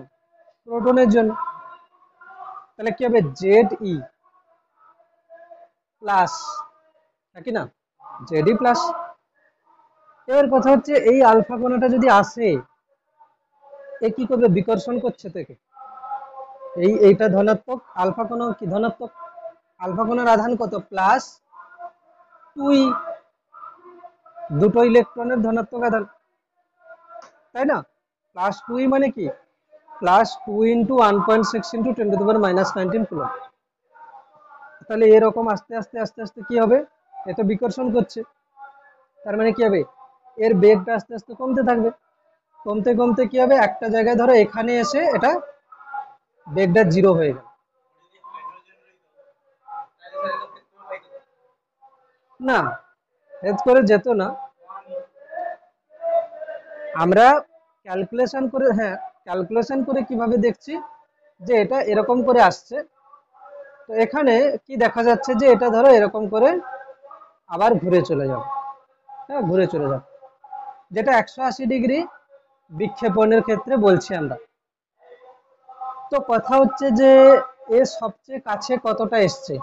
প্রোটনের জন্য। তাহলে কি হবে জেড ই প্লাস, নাকি না, জেড ই প্লাস। এবার কথা হচ্ছে এই আলফা কণাটা যদি আসে, এ কি করবে? বিকর্ষণ করছে থেকে। এইটা ধনাত্মক, আলফা কণা কি ধনাত্মক, আলফা কণার আধান কত? প্লাস 2, দুটো ইলেকট্রনের ধনাত্মক আধান, তাই না? প্লাস 2 মানে কি প্লাস 2 ইন্টু 1.6 ইন্টু 10⁻⁻19 কুলম্ব। তাহলে এরকম আস্তে আস্তে আস্তে আস্তে কি হবে? এ তো বিকর্ষণ করছে, তার মানে কি হবে এর বেগটা আস্তে আস্তে কমতে থাকবে। কমতে কমতে কি হবে, একটা জায়গায় ধরো এখানে এসে এটা বেগটা 0 হয়ে গেল। না, হেজ করে যেত না। আমরা ক্যালকুলেশন করে, হ্যাঁ ক্যালকুলেশন করে কিভাবে দেখছি যে এটা এরকম করে আসছে। তো এখানে কি দেখা যাচ্ছে যে এটা ধরো এরকম করে আবার ঘুরে চলে যাবে, হ্যাঁ ঘুরে চলে যাবে, যেটা 180 ডিগ্রি বিক্ষেপণের ক্ষেত্রে বলছি আমরা। তো কথা হচ্ছে যে এর সবচেয়ে কাছে কতটা এসছে?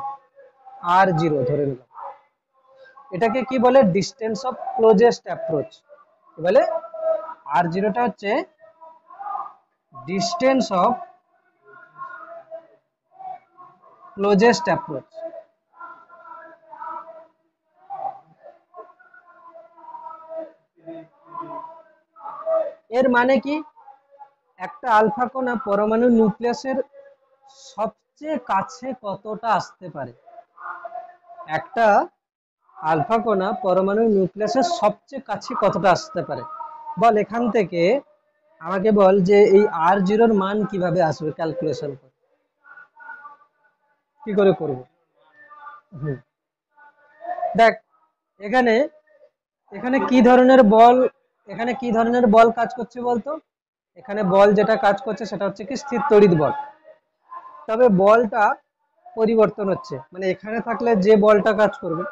R0 ধরে নিলাম। এটাকে কি বলে? Distance of closest approach. কি বলে? R0টা হচ্ছে ডিস্টেন্স অফ ক্লোজেস্ট অ্যাপ্রোচ। এর মানে কি একটা আলফা কণা পরমাণু নিউক্লিয়াসের সবচেয়ে কাছে কতটা আসতে পারে? একটা আলফা কণা পরমাণু নিউক্লিয়াসের সবচেয়ে কাছে কতটা আসতে পারে? বল এখান থেকে আমাকে বল যে এই R0 মান কিভাবে আসবে, ক্যালকুলেশন করে কি করে করব? দেখ এখানে এখানে কি ধরনের বল, এখানে কি ধরনের বল কাজ করছে বলতো? এখানে বল যেটা কাজ করছে সেটা হচ্ছে কি স্থির তড়িৎ বল। তবে বলটা পরিবর্তন হচ্ছে, মানে এখানে থাকলে যে বলটা কাজ করবে,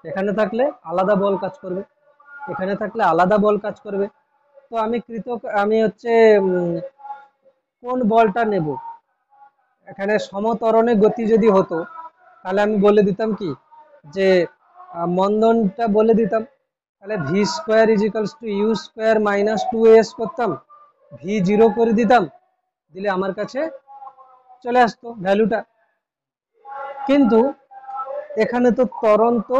এখানে থাকলে আলাদা বল কাজ করবে, এখানে থাকলে আলাদা বল কাজ করবে। তো আমি হচ্ছে কোন বলটা নেব? এখানে সমত্বরণে গতি যদি হতো তাহলে আমি বলে দিতাম কি যে মন্দনটা বলে দিতাম, তাহলে v² = u² - 2as করতাম, v0 করে দিতাম, দিলে আমার কাছে চলে আসতো ভ্যালুটা। কিন্তু এখানে তো ত্বরণ তো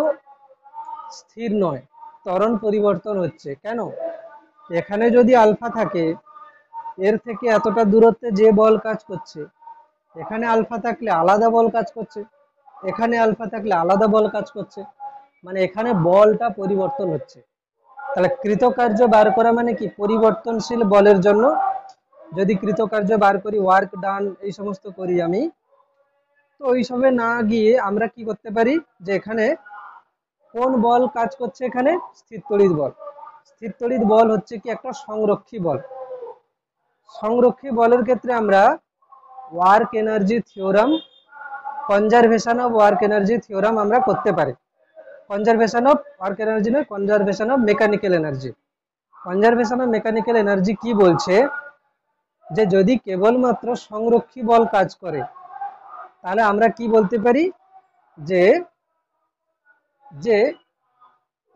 স্থির নয়, ত্বরণ পরিবর্তন হচ্ছে। কেন? এখানে যদি আলফা থাকে, এর থেকে এতটা দূরত্বে যে বল কাজ করছে, এখানে আলফা থাকলে আলাদা বল কাজ করছে, এখানে আলফা থাকলে আলাদা বল কাজ করছে, মানে এখানে বলটা পরিবর্তন হচ্ছে। তাহলে কৃতকার্য বার করা মানে কি? পরিবর্তনশীল বলের জন্য যদি কৃতকার্য বার করি, ওয়ার্ক ডান এই সমস্ত করি আমি, তো ওইসবে না গিয়ে আমরা কি করতে পারি, যে এখানে কোন বল কাজ করছে? এখানে স্থির তড়িৎ বল। স্থির তড়িৎ বল হচ্ছে কি একটা সংরক্ষী বল। সংরক্ষী বলের ক্ষেত্রে আমরা work energy theorem, conservation of work energy theorem আমরা করতে পারি। কনজারভেশন অফ ওয়ার্ক এনার্জি নয়, conservation of mechanical energy. Conservation of mechanical energy কি বলছে, যে যদি কেবলমাত্র সংরক্ষী বল কাজ করে, তাহলে আমরা কি বলতে পারি, যে যে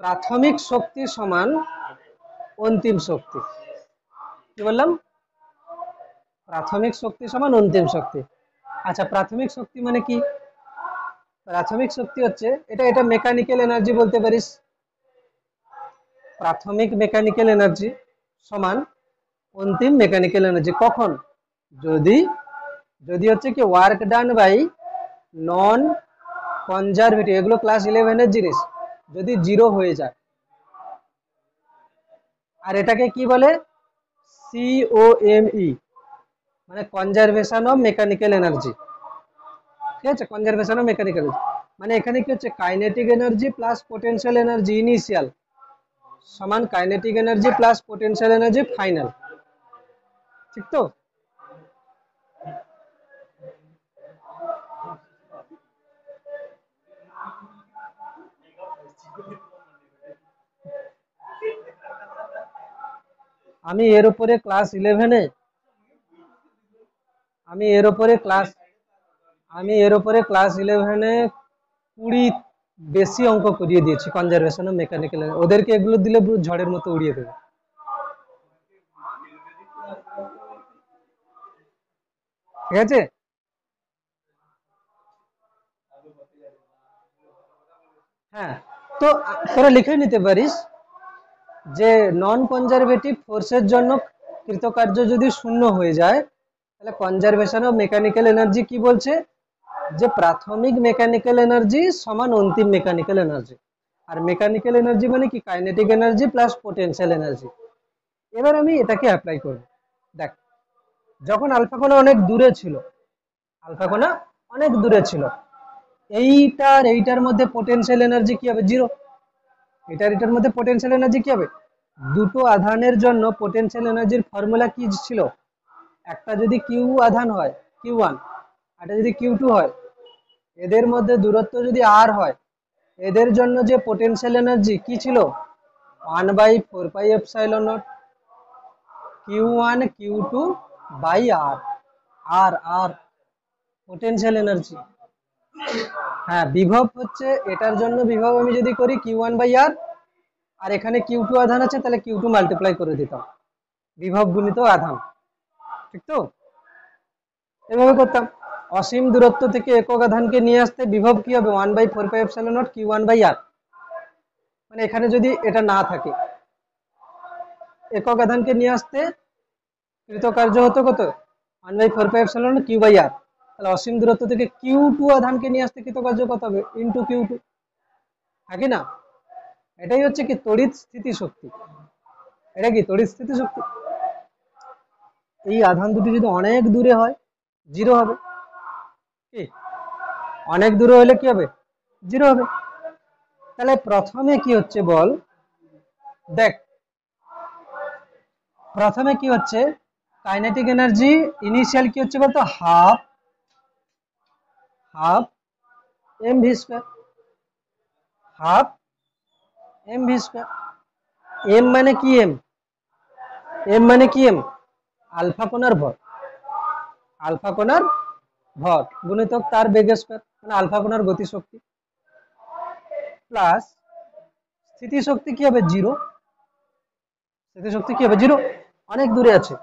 প্রাথমিক শক্তি সমান অন্তিম শক্তি। কি বললাম? প্রাথমিক শক্তি সমান অন্তিম শক্তি। আচ্ছা, প্রাথমিক শক্তি মানে কি? প্রাথমিক শক্তি হচ্ছে এটা এটা মেকানিক্যাল এনার্জি বলতে পারিস। প্রাথমিক মেকানিক্যাল এনার্জি সমান অন্তিম মেকানিক্যাল এনার্জি। কখন? যদি যদি হচ্ছে কি work done by non conservative, এগুলো ক্লাস 11 জিনিস, যদি 0 হয়ে যায়। আর এটাকে কি বলে? COME, মানে কনজারভেশন অফ মেকানিক্যাল এনার্জি। ঠিক আছে, কনজারভেশন অফ মেকানিক্যাল এনার্জি মানে এখানে কি হচ্ছে, kinetic energy plus potential energy initial সমান kinetic energy plus potential energy final. ঠিক তো? আমি এর উপরে ক্লাস 11-এ আমি এর উপরে ক্লাস 20 বেশি অঙ্ক করিয়ে দিয়েছি কনজারভেশন অফ মেকানিক্যাল। ওদেরকে এগুলো দিলে পুরো ঝড়ের মতো উড়িয়ে দেবে। ঠিক আছে? হ্যাঁ, তো তোরা লিখে নিতে পারিস যে নন কনজারভেটিভ ফোর্সের জন্য কৃতকার্য যদি শূন্য হয়ে যায়, তাহলে কনজারভেশন অফ মেকানিক্যাল এনার্জি কি বলছে, যে প্রাথমিক মেকানিক্যাল এনার্জি সমান অন্তিম মেকানিক্যাল এনার্জি। আর মেকানিক্যাল এনার্জি মানে কি? Kinetic energy plus potential energy. এবার আমি এটাকে অ্যাপ্লাই করব। দেখ, যখন আলফা কণা অনেক দূরে ছিল, আলফা কণা অনেক দূরে ছিল, এইটার এইটার মধ্যে পোটেনশিয়াল এনার্জি কি হবে? 0। এটার মধ্যে পোটেনশিয়াল এনার্জি কি হবে? দুটো আধানের জন্য পোটেনশিয়াল এনার্জির ফর্মুলা কি ছিল? একটা যদি কিউ আধান হয় Q1, আর যদি Q2 হয়, এদের মধ্যে দূরত্ব যদি r হয়, এদের জন্য যে পোটেনশিয়াল এনার্জি কি ছিল? 1/4πε0 Q1 Q2 বাই r। আর আর পোটেনশিয়াল এনার্জি। হ্যাঁ, বিভব হচ্ছে এটার জন্য বিভব আমি যদি করি Q1/r, আর এখানে Q2 আধান আছে, তাহলে Q2 মাল্টিপ্লাই করে দিতাম, বিভব গুণিত আধান। ঠিক তো? এভাবে করতাম। অসীম দূরত্ব থেকে একক আধানকে নিয়ে আসতে বিভব কি হবে? 1/4πε0 Q1/r। মানে এখানে যদি এটা না থাকে, একক আধানকে নিয়ে আসতে কৃতকার্য হতো কত? 1/4πε Q/r। তাহলে অসীম দূরত্ব থেকে Q2 আধানকে নিয়ে আসতে কৃতকার্য কত হবে? Into Q2। নাকি না? এটাই হচ্ছে কি তড়িৎ স্থিতিশক্তি। এটা কি তড়িৎ স্থিতিশক্তি। এই আধান দুটি যদি অনেক দূরে হয়, 0 হবে। কি অনেক দূরে হলে কি হবে? 0 হবে। তাহলে প্রথমে কি হচ্ছে বল, দেখ প্রথমে কি হচ্ছে, কাইনেটিক এনার্জি ইনিশিয়াল কি হচ্ছে বলতো? Half mv square, half mv square. M মানে কি? এম মানে কি? আলফা কোণার ভর, আলফা কোণার ভর গুণিতক তার বেগ স্কয়ার, মানে আলফা কোণার গতিশক্তি, প্লাস স্থিতিশক্তি কি হবে? 0। স্থিতিশক্তি কি হবে? 0, অনেক দূরে আছে,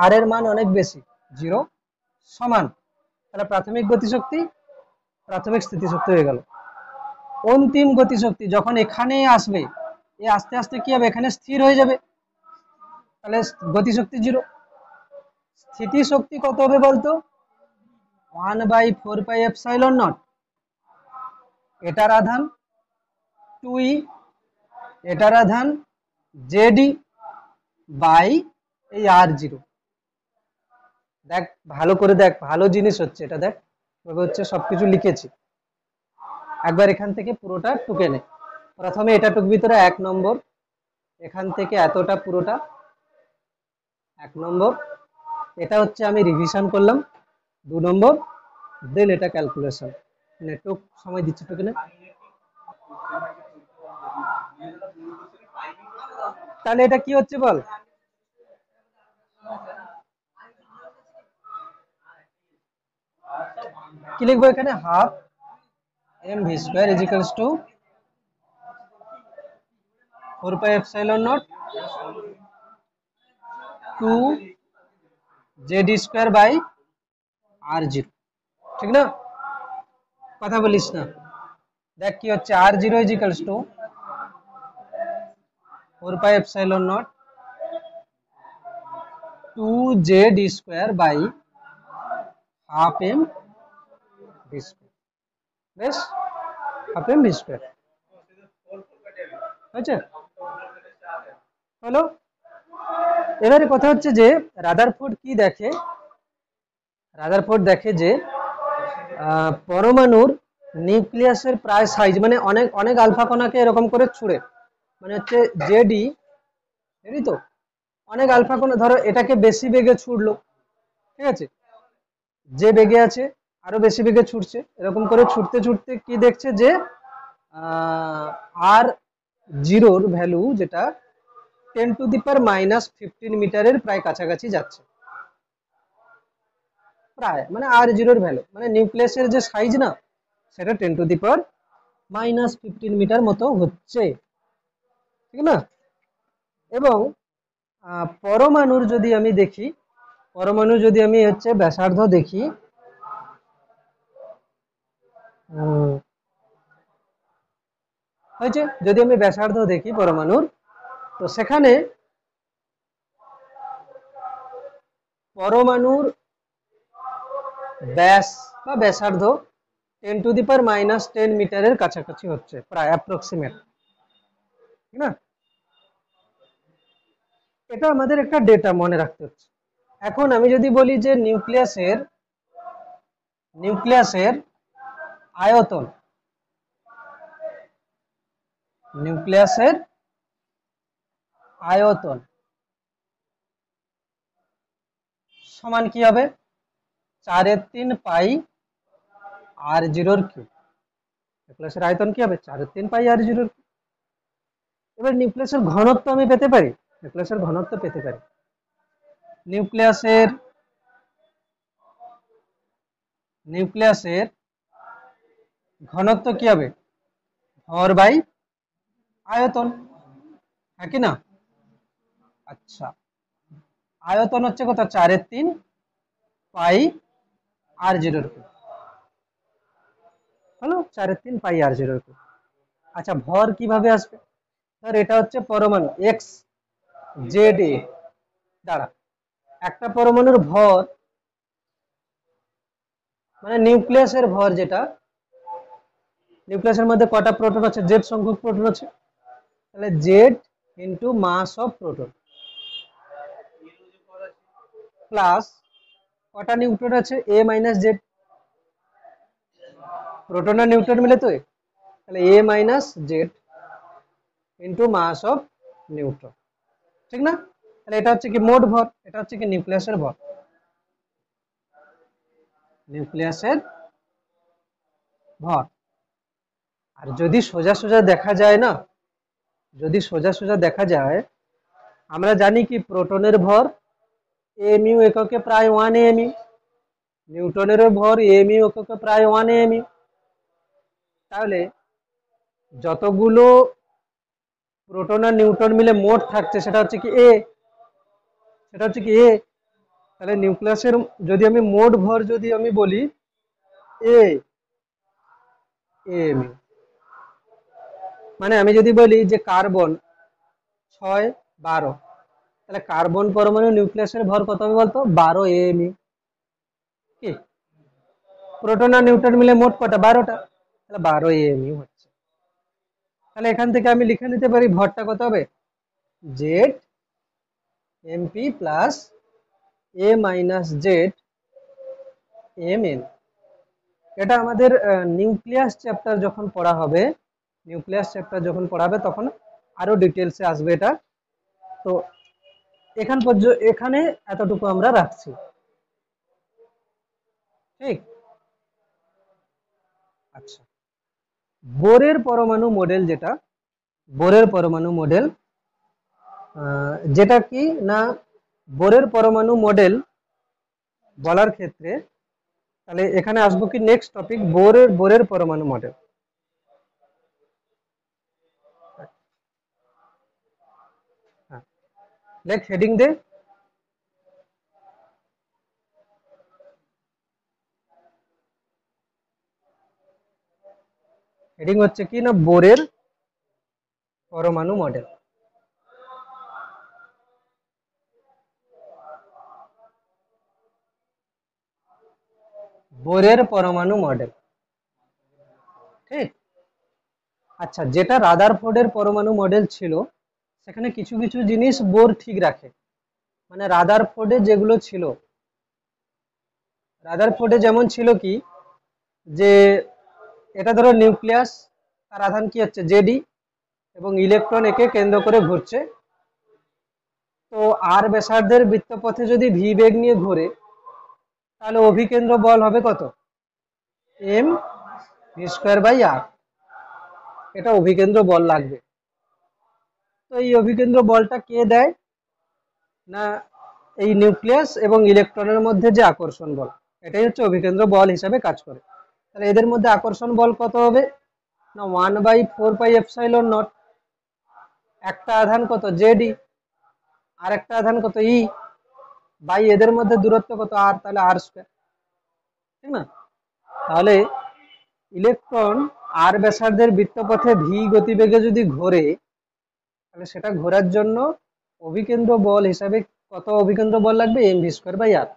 আর এর মান অনেক বেশি, 0 সমান তাহলে প্রাথমিক গতিশক্তি প্রাথমিক স্থিতিশক্তি হয়ে গেল। অন্তিম গতিশক্তি যখন এখানে আসবে, এ আস্তে আস্তে কি হবে, এখানে স্থির হয়ে যাবে, তাহলে গতিশক্তি 0। স্থিতিশক্তি কত হবে বলতো? 1/4πε0, এটার আধান 2e, এটার আধান জেডি বাই এই r0। দেখ ভালো করে দেখ, ভালো জিনিস হচ্ছে এটা, দেখ এভাবে হচ্ছে সবকিছু লিখেছি। একবার এখান থেকে পুরোটা টুকে নে। প্রথমে এটা টুকবি তোরা 1 নম্বর, এখান থেকে এতটা পুরোটা 1 নম্বর, এটা হচ্ছে আমি রিভিশন করলাম 2 নম্বর, দেন এটা ক্যালকুলেশন। টুক সময় দিচ্ছি টুকে নে। তাহলে এটা কি হচ্ছে বল? কি লিখবো এখানে? Half mv square is equals to 4πε0 2 Z square by r0। ঠিক না? কথা বলিস না। দেখ কি হচ্ছে, r0 is equals to 4πε0 2 Z square by half M V square. বেশ, হাফ এম ভি স্কয়ার হয়েছে, হলো। এবারে কথা হচ্ছে যে রাদারফোর্ড কি দেখে, রাদারফোর্ড দেখে যে পরমাণুর নিউক্লিয়াসের প্রায় সাইজ, মানে অনেক অনেক আলফা কণাকে এরকম করে ছুঁড়ে, মানে হচ্ছে জেডি, জানি তো অনেক আলফা কণা, ধরো এটাকে বেশি বেগে ছুড়লো, ঠিক আছে, যে বেগে আছে আরো বেশি বেগে ছুটছে, এরকম করে ছুটতে ছুটতে কি দেখছে যে r0 ভ্যালু যেটা 10⁻⁻15 মিটারের প্রায় কাছাকাছি যাচ্ছে, প্রায়, মানে r0 ভ্যালু মানে নিউক্লিয়াসের যে সাইজ না, সেটা 10⁻⁻15 মিটার মতো হচ্ছে, ঠিক না? এবং পরমাণুর যদি আমি দেখি, পরমাণু যদি আমি হচ্ছে ব্যাসার্ধ দেখি, হয়েছে, যদি আমি ব্যাসার্ধ দেখি পরমাণুর, তো সেখানে পরমাণুর ব্যাস বা ব্যাসার্ধ 10⁻⁻10 মিটারের কাছাকাছি হচ্ছে, প্রায় অ্যাপ্রক্সিমেট, ঠিক না? এটা আমাদের একটা ডেটা মনে রাখতে হচ্ছে। এখন আমি যদি বলি যে নিউক্লিয়াসের আয়তন, নিউক্লিয়াসের আয়তন সমান কি হবে? 4/3 পাই r0 কিউব। নিউক্লিয়াসের আয়তন কি হবে? 4/3 পাই r0। এবার নিউক্লিয়াসের ঘনত্ব আমি পেতে পারি, নিউক্লিয়াসের ঘনত্ব পেতে পারি। নিউক্লিয়াসের ঘনত্ব কি হবে? ভর বাই আয়তন, হ্যাঁ কি না? আচ্ছা, আয়তন হচ্ছে কত? 4/3 পাই r0 কিউব, হলো 4/3 পাই r0 কিউব। আচ্ছা, ভর কিভাবে আসবে? স্যার এটা হচ্ছে পরমাণু এক্স জেড এ দ্বারা, একটা পরমাণুর ভর মানে নিউক্লিয়াসের ভর, যেটা নিউক্লিয়াসের মধ্যে কটা প্রোটন আছে? জেড সংখ্যক প্রোটন আছে, তাহলে Z into mass of proton plus কটা নিউট্রন আছে? এ মাইনাস জেড, প্রোটন আর নিউট্রন মিলে তো, তাহলে A minus Z into mass of neutron, ঠিক না? তাহলে এটা হচ্ছে কি মোট ভর, এটা হচ্ছে কি নিউক্লিয়াসের ভর, নিউক্লিয়াসের ভর। আর যদি সোজা সোজা দেখা যায় না, যদি সোজা সোজা দেখা যায়, আমরা জানি কি প্রোটনের ভর এমিউ এককে প্রায় 1 এমিউ, নিউটনের ভর এমিউ এককে প্রায় 1 এমিউ। তাহলে যতগুলো প্রোটন আর নিউট্রন মিলে মোট থাকছে সেটা হচ্ছে কি এ, সেটা হচ্ছে কি এ। তাহলে নিউক্লিয়াসের যদি আমি মোট ভর যদি আমি বলি, এ এম ইউ। মানে আমি যদি বলি যে কার্বন 6 12, তাহলে কার্বন পরমাণু নিউক্লিয়াসের ভর কত হবে বলতো? 12 এম ইউ। কি প্রোটন আর নিউট্রন মিলে মোট কটা? 12টা। তাহলে 12 এম ইউ হচ্ছে। তাহলে এখান থেকে আমি লিখে নিতে পারি ভরটা কত হবে? জেড এমপি প্লাস এ মাইনাস জেড এম এন। এটা আমাদের নিউক্লিয়াস চ্যাপ্টার যখন পড়া হবে, নিউক্লিয়াস চ্যাপ্টার যখন পড়াবে তখন আরো ডিটেলসে আসবে এটা। তো এখানে এতটুকু আমরা রাখছি, ঠিক? আচ্ছা, বোরের পরমাণু মডেল যেটা, বোরের পরমাণু মডেল যেটা কি না, বোরের পরমাণু মডেল বলার ক্ষেত্রে তাহলে এখানে আসবো কি নেক্সট টপিক, বোরের পরমাণু মডেল। হ্যাঁ, লেখ হেডিং দে। হেডিং হচ্ছে কি না, বোরের পরমাণু মডেল। বোরের পরমাণু মডেল, ঠিক। আচ্ছা, যেটা রাদারফোর্ডের পরমাণু মডেল ছিল সেখানে কিছু কিছু জিনিস বোর ঠিক রাখে। মানে রাদারফোর্ডে যেগুলো ছিল, রাদারফোর্ডে যেমন ছিল কি, যে এটা ধরো নিউক্লিয়াস, তার আধান কি হচ্ছে জেডি, এবং ইলেকট্রন একে কেন্দ্র করে ঘুরছে। তো আর ব্যাসার্ধের বৃত্তপথে যদি ভি বেগ নিয়ে ঘোরে, তাহলে অভিকেন্দ্র বল হবে কত? এম ভি স্কোয়ার বাই আর। এটা অভিকেন্দ্র বল লাগবে। তো এই অভিকেন্দ্র বলটা কে দেয় না, এই নিউক্লিয়াস এবং ইলেকট্রনের মধ্যে যে আকর্ষণ বল, এটাই হচ্ছে অভিকেন্দ্র বল হিসাবে কাজ করে। তাহলে এদের মধ্যে আকর্ষণ বল কত হবে না, 1/4πε0। একটা আধান কত? জেডি। আর একটা আধান কত? ই। বাই এদের মধ্যে দূরত্ব কত? আর। তাহলে আর স্কয়ার, ঠিক না? তাহলে ইলেকট্রন আর ব্যাসার্ধের বৃত্তপথে ভি গতিবেগে যদি ঘোরে, তাহলে সেটা ঘোরার জন্য অভিকেন্দ্র বল হিসাবে কত অভিকেন্দ্র বল লাগবে? এম ভি স্কোয়ার বাই আর।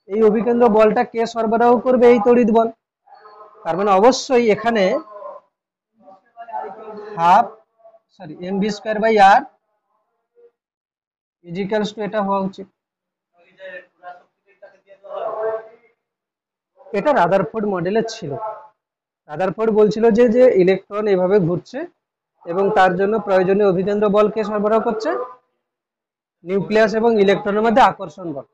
এই অভিকেন্দ্র বলটা কে সরবরাহ করবে? এই তড়িৎ বল। তার মানে অবশ্যই এখানে M V square by R equals to এটা হওয়া উচিত। এটা রাদারফোর্ড মডেলের ছিল। রাদারফোর্ড বলছিল যে যে ইলেকট্রন এভাবে ঘুরছে এবং তার জন্য প্রয়োজনীয় অভিকেন্দ্র বলকে সরবরাহ করছে নিউক্লিয়াস এবং ইলেকট্রনের মধ্যে আকর্ষণ বল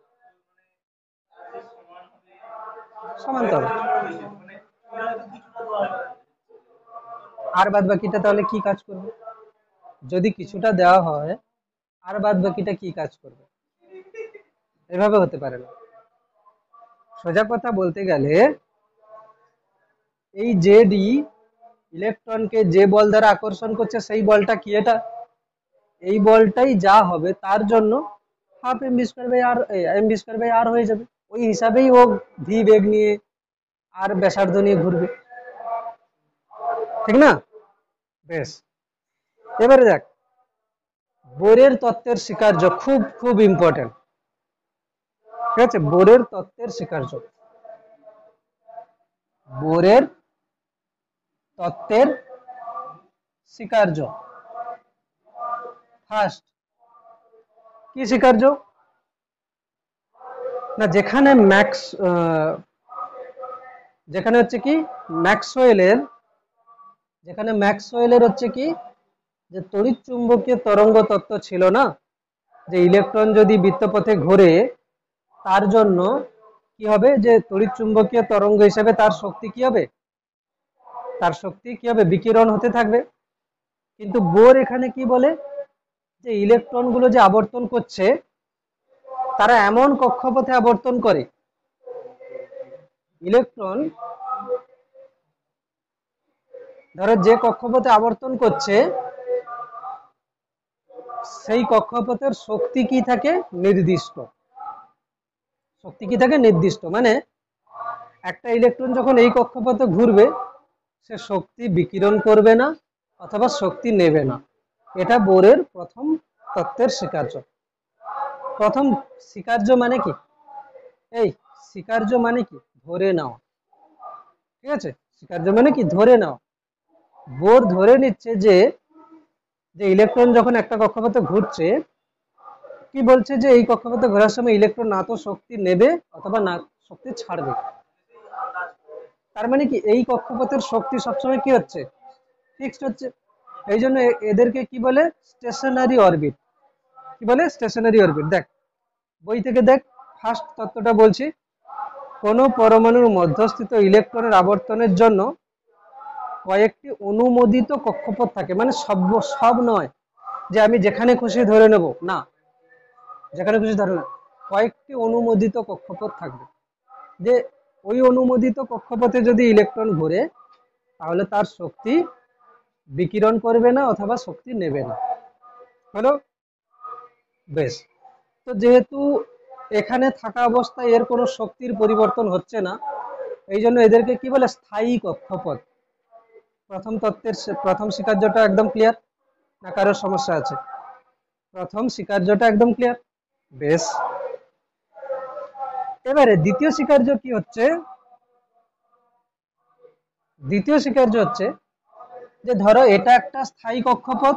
সমান্তরাল। আর বাদ বাকিটা তাহলে কি কাজ করবে? যদি কিছুটা দেওয়া হয়, আর বাদ বাকিটা কি কাজ করবে? এভাবে হতে পারে না। সোজা কথা বলতে গেলে এই যে ডি ইলেকট্রনকে যে বল দ্বারা আকর্ষণ করছে সেই বলটা কি? এটা এই বলটাই যা হবে তার জন্য half M V square by R, M V square by R হয়ে যাবে। ওই হিসাবেই ও ভি বেগ নিয়ে আর ব্যাসার্ধ নিয়ে ঘুরবে, ঠিক না? বেশ, এবারে দেখ, বোরের তত্ত্বের স্বীকার্য খুব খুব ইম্পর্টেন্ট, ঠিক আছে? বোরের তত্ত্বের স্বীকার্য, বোরের তত্ত্বের স্বীকার্য ফার্স্ট কি স্বীকার্য না, যেখানে যেখানে হচ্ছে কি ম্যাক্সওয়েলের, যেখানে ম্যাক্সওয়েলের হচ্ছে কি যে তড়িৎ চুম্বকীয় তরঙ্গ তত্ত্ব ছিল না, যে ইলেকট্রন যদি বৃত্তপথে ঘোরে তার জন্য কি হবে, যে তড়িৎ চুম্বকীয় তরঙ্গ হিসেবে তার শক্তি কি হবে, তার শক্তি কি হবে, বিকিরণ হতে থাকবে। কিন্তু বোর এখানে কি বলে, যে ইলেকট্রন গুলো যে আবর্তন করছে তারা এমন কক্ষপথে আবর্তন করে, ইলেকট্রন ধরো যে কক্ষপথে আবর্তন করছে সেই কক্ষপথের শক্তি কি থাকে? নির্দিষ্ট। শক্তি কি থাকে? নির্দিষ্ট। মানে একটা ইলেকট্রন যখন এই কক্ষপথে ঘুরবে সে শক্তি বিকিরণ করবে না অথবা শক্তি নেবে না। এটা বোরের প্রথম তত্ত্বের স্বীকার্য। প্রথম স্বীকার্য মানে কি? এই স্বীকার্য মানে কি? ধরে নাও। ঠিক আছে, স্বীকার্য মানে কি? ধরে নাও। বোর ধরে নিচ্ছে যে যে ইলেকট্রন যখন একটা কক্ষপথে ঘুরছে, কি বলছে যে এই কক্ষপথে ঘোরার সময় ইলেকট্রন না তো শক্তি নেবে অথবা না শক্তি ছাড়বে। তার মানে কি এই কক্ষপথের শক্তি সবসময় কি হচ্ছে? ফিক্সড হচ্ছে। এই জন্য এদেরকে কি বলে? Stationary orbit. কি বলে? Stationary orbit. দেখ বই থেকে দেখ, ফার্স্ট তত্ত্বটা বলছি, কোন পরমাণুর মধ্যস্থিত ইলেকট্রনের আবর্তনের জন্য কয়েকটি অনুমোদিত কক্ষপথ থাকে। মানে সব নয় যে আমি যেখানে খুশি ধরে নেব, না, যেখানে খুশি ধরে না, কয়েকটি অনুমোদিত কক্ষপথ থাকবে। যে ওই অনুমোদিত কক্ষপথে যদি ইলেকট্রন ঘুরে তাহলে তার শক্তি বিকিরণ করবে না অথবা শক্তি নেবে না। হলো? বেশ। তো যেহেতু এখানে থাকা অবস্থায় এর কোনো শক্তির পরিবর্তন হচ্ছে না, এই জন্য এদেরকে কি বলে? স্থায়ী কক্ষপথ। প্রথম তত্ত্বের প্রথম স্বীকার্যটা একদম ক্লিয়ার, না কারোর সমস্যা আছে? প্রথম স্বীকার্যটা একদম ক্লিয়ার। বেশ, এবারে দ্বিতীয় স্বীকার্য কি হচ্ছে? দ্বিতীয় স্বীকার্য হচ্ছে যে ধরো এটা একটা স্থায়ী কক্ষপথ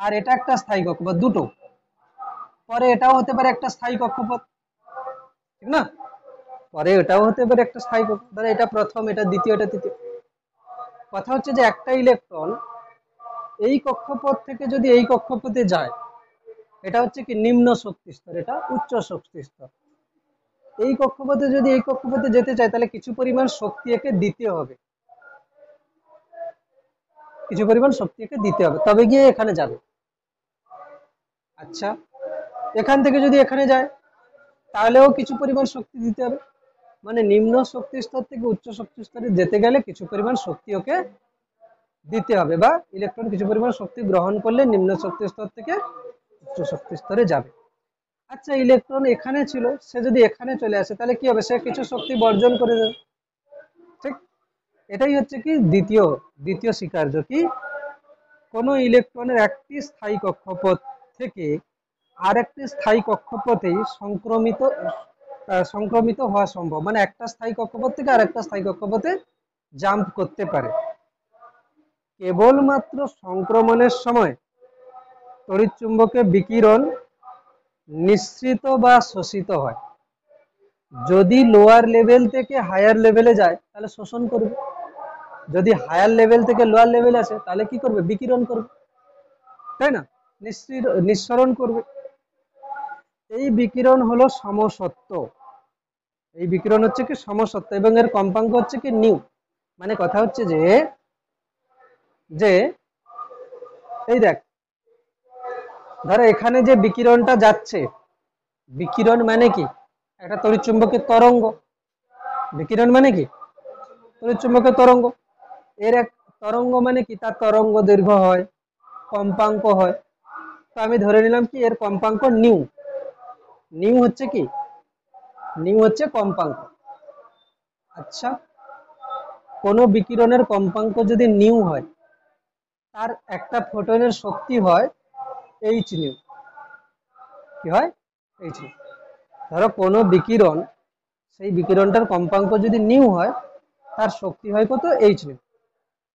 আর এটা একটা স্থায়ী কক্ষপথ, দুটো। পরে এটাও হতে পারে একটা স্থায়ী কক্ষপথ, ঠিক না? পরে এটাও হতে পারে একটা স্থায়ী কক্ষপথ। ধরো এটা প্রথম, এটা দ্বিতীয়, এটা তৃতীয়। কথা হচ্ছে যে একটা ইলেকট্রন এই কক্ষপথ থেকে যদি এই কক্ষপথে যায়, এটা হচ্ছে কি নিম্ন শক্তি স্তর, এটা উচ্চ শক্তি স্তর। এই কক্ষপথে যদি এই কক্ষপথে যেতে চায় তাহলে কিছু পরিমাণ শক্তি একে দিতে হবে, কিছু পরিমাণ শক্তি একে দিতে হবে, তবে গিয়ে এখানে যাবে। আচ্ছা, এখান থেকে যদি এখানে যায় তাহলেও কিছু পরিমাণ শক্তি দিতে হবে। মানে নিম্ন শক্তি স্তর থেকে উচ্চ শক্তি স্তরে যেতে গেলে কিছু পরিমাণ শক্তি ওকে দিতে হবে, বা ইলেকট্রন কিছু পরিমাণ শক্তি গ্রহণ করলে নিম্ন শক্তি স্তর থেকে উচ্চ শক্তি স্তরে যাবে। আচ্ছা, ইলেকট্রন এখানে ছিল, সে যদি এখানে চলে আসে তাহলে কি হবে? সে কিছু শক্তি বর্জন করে দেবে। ঠিক, এটাই হচ্ছে কি দ্বিতীয় দ্বিতীয় স্বীকার্য। কি? কোন ইলেকট্রনের একটি স্থায়ী কক্ষপথ থেকে আর একটি স্থায়ী কক্ষপথে সংক্রমিত হওয়া সম্ভব। মানে একটা স্থায়ী কক্ষপথ থেকে আর একটা স্থায়ী কক্ষপথে জাম্প করতে পারে কেবলমাত্র সংক্রমণের সময় তড়িৎচুম্বকের বিকিরণ নিঃসৃত বা শোষিত হয়। যদি লোয়ার লেভেল থেকে হায়ার লেভেলে যায় তাহলে শোষণ করবে, যদি হায়ার লেভেল থেকে লোয়ার লেভেলে আসে তাহলে কি করবে? বিকিরণ করবে, তাই না? নিঃসরণ করবে। এই বিকিরণ হলো সমসত্ব। এই বিকিরণ হচ্ছে কি সমসত্ব, এবং এর কম্পাঙ্ক হচ্ছে কি নিউ। মানে কথা হচ্ছে যে যে এই দেখ, ধরো এখানে যে বিকিরণটা যাচ্ছে, বিকিরণ মানে কি? একটা তড়িৎচুম্বকের তরঙ্গ। বিকিরণ মানে কি? তড়িৎচুম্বকের তরঙ্গ। এর এক তরঙ্গ মানে কি? তার তরঙ্গ দৈর্ঘ্য হয়, কম্পাঙ্ক হয়। তো আমি ধরে নিলাম কি এর কম্পাঙ্ক নিউ। নিউ হচ্ছে কি? নিউ হচ্ছে কম্পাঙ্ক। আচ্ছা, কোন বিকিরণের কম্পাঙ্ক যদি নিউ হয় তার একটা ফোটনের শক্তি হয় এইচ নিউ। কি হয়? H new. ধরো কোনো বিকিরণ, সেই বিকিরণটার কম্পাঙ্ক যদি নিউ হয় তার শক্তি হয় কত? H new.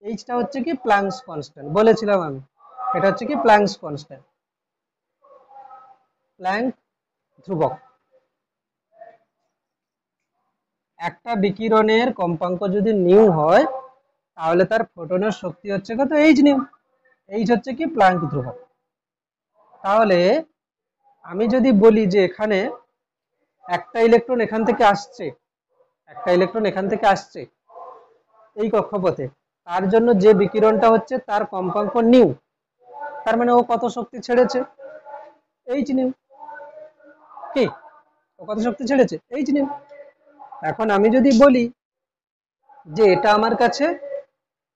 এইচটা হচ্ছে কি প্ল্যাঙ্কস কনস্ট্যান্ট, বলেছিলাম আমি। এটা হচ্ছে কি প্ল্যাঙ্কস কনস্ট্যান্ট, প্ল্যাঙ্ক ধ্রুবক। একটা বিকিরণের কম্পাঙ্ক যদি নিউ হয় তাহলে তার ফোটনের শক্তি হচ্ছে কত? H new. এইচ হচ্ছে কি প্ল্যাঙ্ক ধ্রুবক। তাহলে আমি যদি বলি যে এখানে একটা ইলেকট্রন এখান থেকে আসছে, একটা ইলেকট্রন এখান থেকে আসছে এই কক্ষপথে, তার জন্য যে বিকিরণটা হচ্ছে তার কম্পাঙ্ক নিউ, তার মানে ও কত শক্তি ছেড়েছে? H new. কি? ও কত শক্তি ছেড়েছে? H new. এখন আমি যদি বলি যে এটা আমার কাছে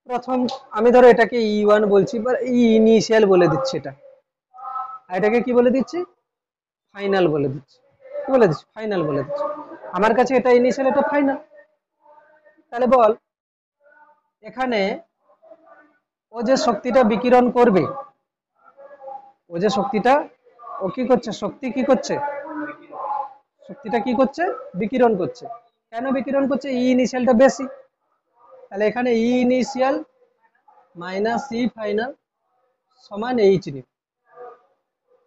প্রথম, আমি ধরো এটাকে E1 বলছি বা ইনিশিয়াল বলে দিচ্ছি, এটা, আর এটাকে কি বলে দিচ্ছি? ফাইনাল বলে দিচ্ছি। কি বলে দিচ্ছি? ফাইনাল বলে দিচ্ছি। আমার কাছে এটা ইনিশিয়াল, এটা ফাইনাল। তাহলে বল এখানে ও যে শক্তিটা বিকিরণ করবে, ও যে শক্তিটা ও কি করছে, শক্তি কি করছে, শক্তিটা কি করছে, বিকিরণ করছে। কেন বিকিরণ করছে? ই ইনিশিয়ালটা বেশি, তাহলে এখানে ই ইনিশিয়াল মাইনাস ই ফাইনাল সমান এইচ নিউ।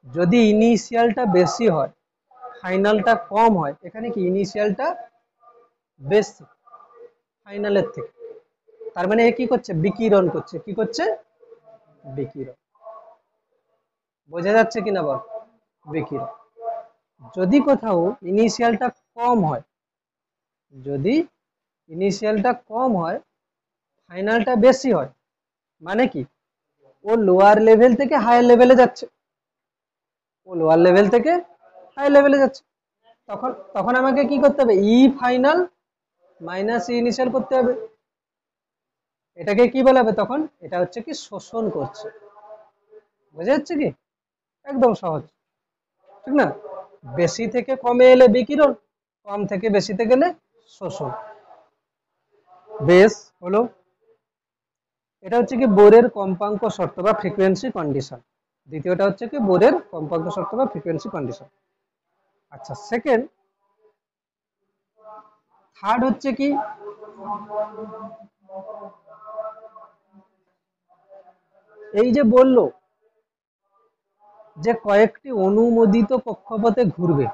যদি ইনিশিয়ালটা বেশি হয় ফাইনালটা কম হয়, এখানে কি ইনিশিয়ালটা বেশি ফাইনালের থেকে, তার মানে এ কি করছে, বিকিরণ করছে। কি করছে? বিকিরণ। বোঝা যাচ্ছে কিনা বল? বিকিরণ। যদি কোথাও ইনিশিয়ালটা কম হয়, যদি ইনিশিয়ালটা কম হয় ফাইনালটা বেশি হয়, মানে কি ও লোয়ার লেভেল থেকে হায়ার লেভেলে যাচ্ছে, ও লোয়ার লেভেল থেকে হাই লেভেলে যাচ্ছে, তখন তখন আমাকে কি করতে হবে, ই ফাইনাল মাইনাস ই ইনিশিয়াল করতে হবে। এটাকে কি বলা হবে তখন? এটা হচ্ছে কি শোষণ করছে। বুঝা যাচ্ছে কি? একদম সহজ, ঠিক না? বেশি থেকে কমে এলে বিকিরণ, কম থেকে বেশিতে গেলে শোষণ। বেশ হলো, এটা হচ্ছে কি বোরের কম্পাঙ্ক শর্ত বা ফ্রিকোয়েন্সি কন্ডিশন। দ্বিতীয়টা হচ্ছে কি বোরের কম্পাঙ্ক শর্ত বা ফ্রিকোয়েন্সি কন্ডিশন। আচ্ছা, সেকেন্ড, থার্ড হচ্ছে কি, এই যে বললো যে কয়েকটি অনুমোদিত কক্ষপথে ঘুরবে,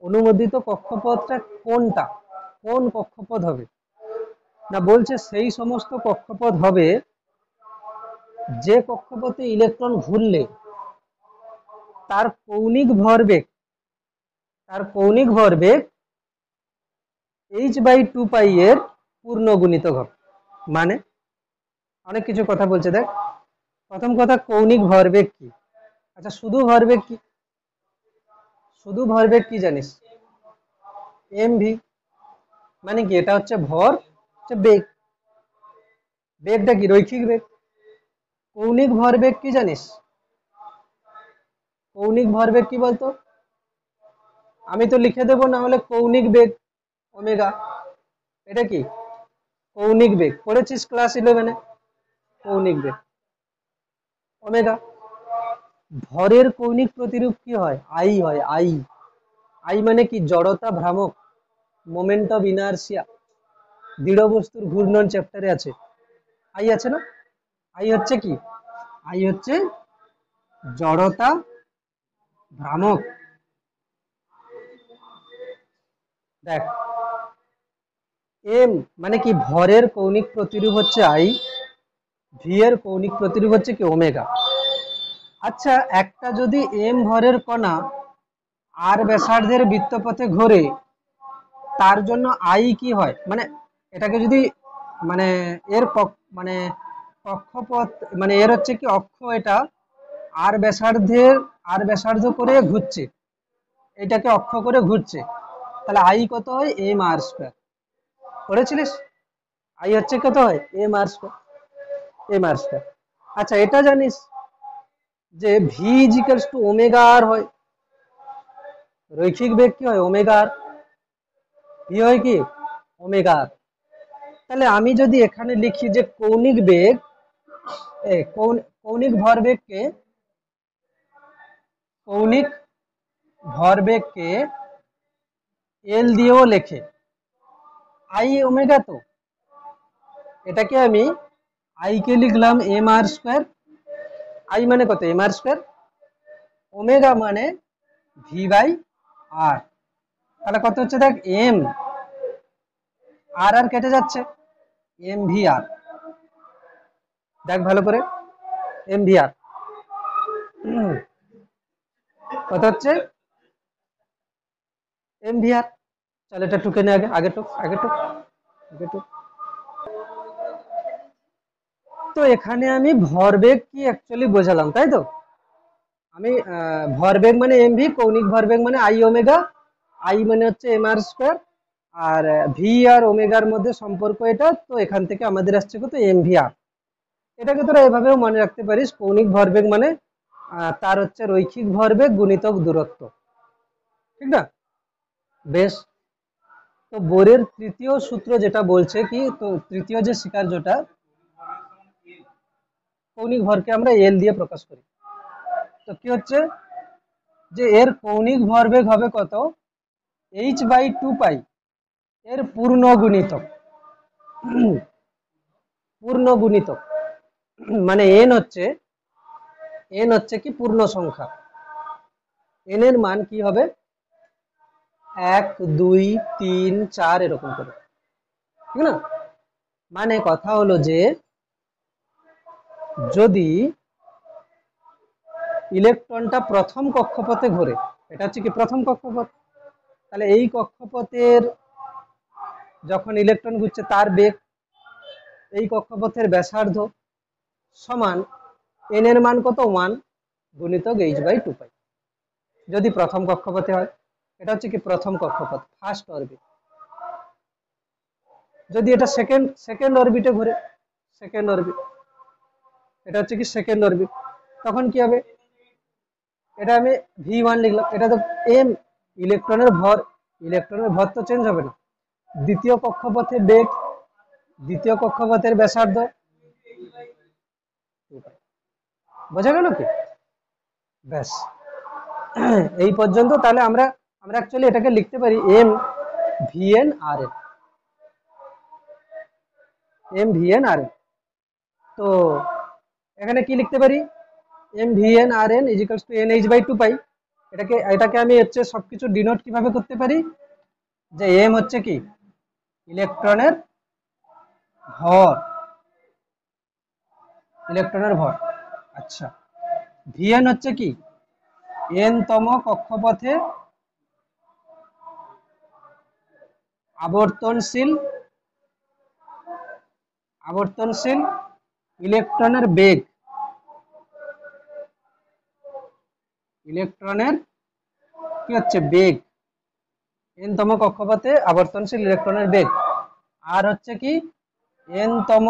অনুমোদিত কক্ষপথটা কোনটা, কোন কক্ষপথ হবে না, বলছে সেই সমস্ত কক্ষপথ হবে যে কক্ষপথে ইলেকট্রন ঘুরলে তার কৌণিক ভরবেগ, তার কৌণিক ভরবেগ h/2π এর পূর্ণ গুণিতক হবে। মানে অনেক কিছু কথা বলছে, দেখ প্রথম কথা কৌণিক ভরবেগ কি? আচ্ছা, শুধু ভরবেগ কি, শুধু ভরবেগ কি জানিস? mv, মানে কি এটা হচ্ছে ভর, হচ্ছে বেগ, বেগটা কি রৈখিক বেগ। কৌণিক ভরবেগ কি জানিস? কৌণিক ভরবেগ কি বলতো? আমি তো লিখে দেবো, না হলে কৌণিক বেগ ওমেগা, এটা কি কৌণিক বেগ, পড়েছিস ক্লাস 11-এ, কৌণিক বেগ ওমেগা। ভরের কৌণিক প্রতিরূপ কি হয়? আই হয়, আই। আই মানে কি জড়তা ভ্রামক, মোমেন্ট অফ ইনারশিয়া, দৃঢ় বস্তুর ঘূর্ণন চ্যাপ্টারে আছে, আই আছে না? আই হচ্ছে কি, আই হচ্ছে জড়তা ভ্রামক। দেখ এম মানে কি ভরের কৌণিক প্রতিরূপ হচ্ছে আই, ভি এর কৌণিক প্রতিরূপ হচ্ছে কি ওমেগা। আচ্ছা, একটা যদি এম ভরের কণা আর ব্যাসার্ধের বৃত্তপথে ঘোরে, তার জন্য আই কি হয়, মানে এটাকে যদি মানে এর মানে কক্ষপথ, মানে এর হচ্ছে কি অক্ষ, এটা আর ব্যাসার্ধের, আর ব্যাসার্ধ করে ঘুরছে, এটাকে অক্ষ করে ঘুরছে, তাহলে আই কত হয়? M R square. পড়েছিলিস? আই হচ্ছে কত হয়? M R square, M R square. আচ্ছা, এটা জানিস যে V equals to omega R হয়, রৈখিক বেগ কি হয়? ওমেগা আর। ভি হয় কি? ওমেগা আর। তাহলে আমি যদি এখানে লিখি যে কৌণিক বেগ, কৌণিক ভরবেগকে, কৌণিক ভরবেগকে এল দিয়েও লেখে, আই ওমেগা, তো এটাকে আমি আই কে লিখলাম এম আর স্কয়ার, আই মানে কত? এম আর স্কয়ার, ওমেগা মানে ভি বাই আর। তাহলে কত হচ্ছে দেখ, এম আর আর কেটে যাচ্ছে, এম ভি আর। দেখ ভালো করে, এম ভি আর কত হচ্ছে? এম ভি আর। চল এটা টুকে নে, আগে আগে টুক, আগে টুক, আগে টুক। তো এখানে আমি ভরবেগ কি অ্যাকচুয়ালি বোঝালাম, তাই তো? আমি ভরবেগ মানে এমভি, কৌণিক ভরবেগ মানে আই ওমেগা, আই মানে হচ্ছে এম আর স্কয়ার, আর ভি আর ওমেগার মধ্যে সম্পর্ক এটা, তো এখান থেকে আমাদের আসছে কত? এম ভি আর। এটাকে তোরা এভাবেও মনে রাখতে পারিস, কৌণিক ভরবেগ মানে তার হচ্ছে রৈখিক ভরবেগ গুণিতক দূরত্ব, ঠিক না? বেশ, তো বোরের তৃতীয় সূত্র যেটা বলছে কি, তো তৃতীয় যে স্বীকার্যটা, কৌণিক ভরকে আমরা এল দিয়ে প্রকাশ করি। তো কি হচ্ছে যে এর কৌণিক ভরবেগ হবে কত, h/2 এর পূর্ণ গুণিতক। পূর্ণ গুণিতক মানে n হচ্ছে কি পূর্ণ সংখ্যা, n এর মান কি হবে 1 2 3 4 এরকম করে, ঠিক না? মানে কথা হলো যে যদি ইলেকট্রনটা প্রথম কক্ষপথে ঘোরে, এটা হচ্ছে কি প্রথম কক্ষপথ, তাহলে এই কক্ষপথের যখন ইলেকট্রন ঘুরছে তার বেগ, এই কক্ষপথের ব্যাসার্ধ সমান n এর মান কত 1 গুণিতক h/2 যদি প্রথম কক্ষপথে হয়। এটা হচ্ছে কি প্রথম কক্ষপথ, ফার্স্ট অরবিট। যদি এটা সেকেন্ড অরবিটে ঘুরে, সেকেন্ড অরবিট, এটা হচ্ছে কি সেকেন্ড অরবিট, তখন কি হবে, এটা আমি v1 লিখলাম, এটা তো m, ইলেকট্রনের ভর তো চেঞ্জ হবে না। দ্বিতীয় কক্ষপথে বেগ, দ্বিতীয় কক্ষপথের ব্যাসার্ধ, বোঝা গেল কি? ব্যাস এই পর্যন্ত। তাহলে আমরা অ্যাকচুয়ালি এটাকে লিখতে পারি mvnrn। তো এখানে কি লিখতে পারি, mvnrn ইজিক্যালস টু nh/2 এটাকে আমি হচ্ছে সবকিছু ডিনোট কিভাবে করতে পারি, যে m হচ্ছে কি ইলেকট্রনের ভর, আচ্ছা, vn হচ্ছে কি n তম কক্ষপথে আবর্তনশীল ইলেকট্রনের বেগ, ইলেকট্রনের কি হচ্ছে বেগ, n তম কক্ষপথে আবর্তনশীল ইলেকট্রনের বেগ, আর হচ্ছে কি n তম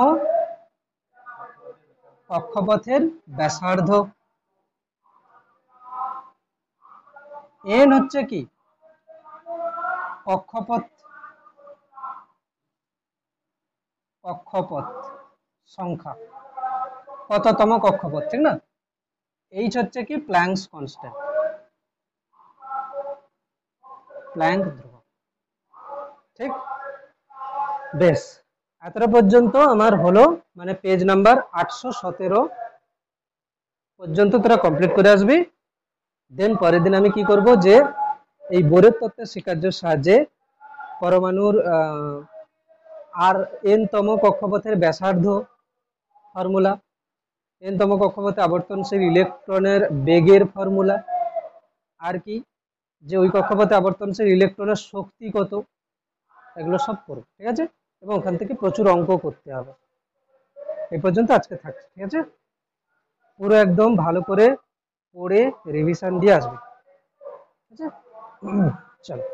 কক্ষপথের ব্যাসার্ধ, n হচ্ছে কি কক্ষপথ সংখ্যা, কততম কক্ষপথ, ঠিক না? h হচ্ছে কি প্ল্যাঙ্কস কনস্ট্যান্ট, প্ল্যাঙ্ক ধ্রুবক, ঠিক? বেশ, এতটা পর্যন্ত আমার হলো, মানে পেজ নাম্বার 817 পর্যন্ত তোরা কমপ্লিট করে আসবি। দেন পরের দিন আমি কি করব, যে এই বোরের তত্ত্বের স্বীকার্যের সাহায্যে পরমাণুর আর n তম কক্ষপথের ব্যাসার্ধ ফর্মুলা, n তম কক্ষপথে আবর্তনশীল ইলেকট্রনের বেগের ফর্মুলা, আর কি যে ওই কক্ষপথে আবর্তনশীল ইলেকট্রনের শক্তি কত, এগুলো সব করব, ঠিক আছে? এবং ওখান থেকে প্রচুর অঙ্ক করতে হবে। এই পর্যন্ত আজকে থাকছে, ঠিক আছে? পুরো একদম ভালো করে পড়ে রিভিশন দিয়ে আসবে, ঠিক আছে? চলো।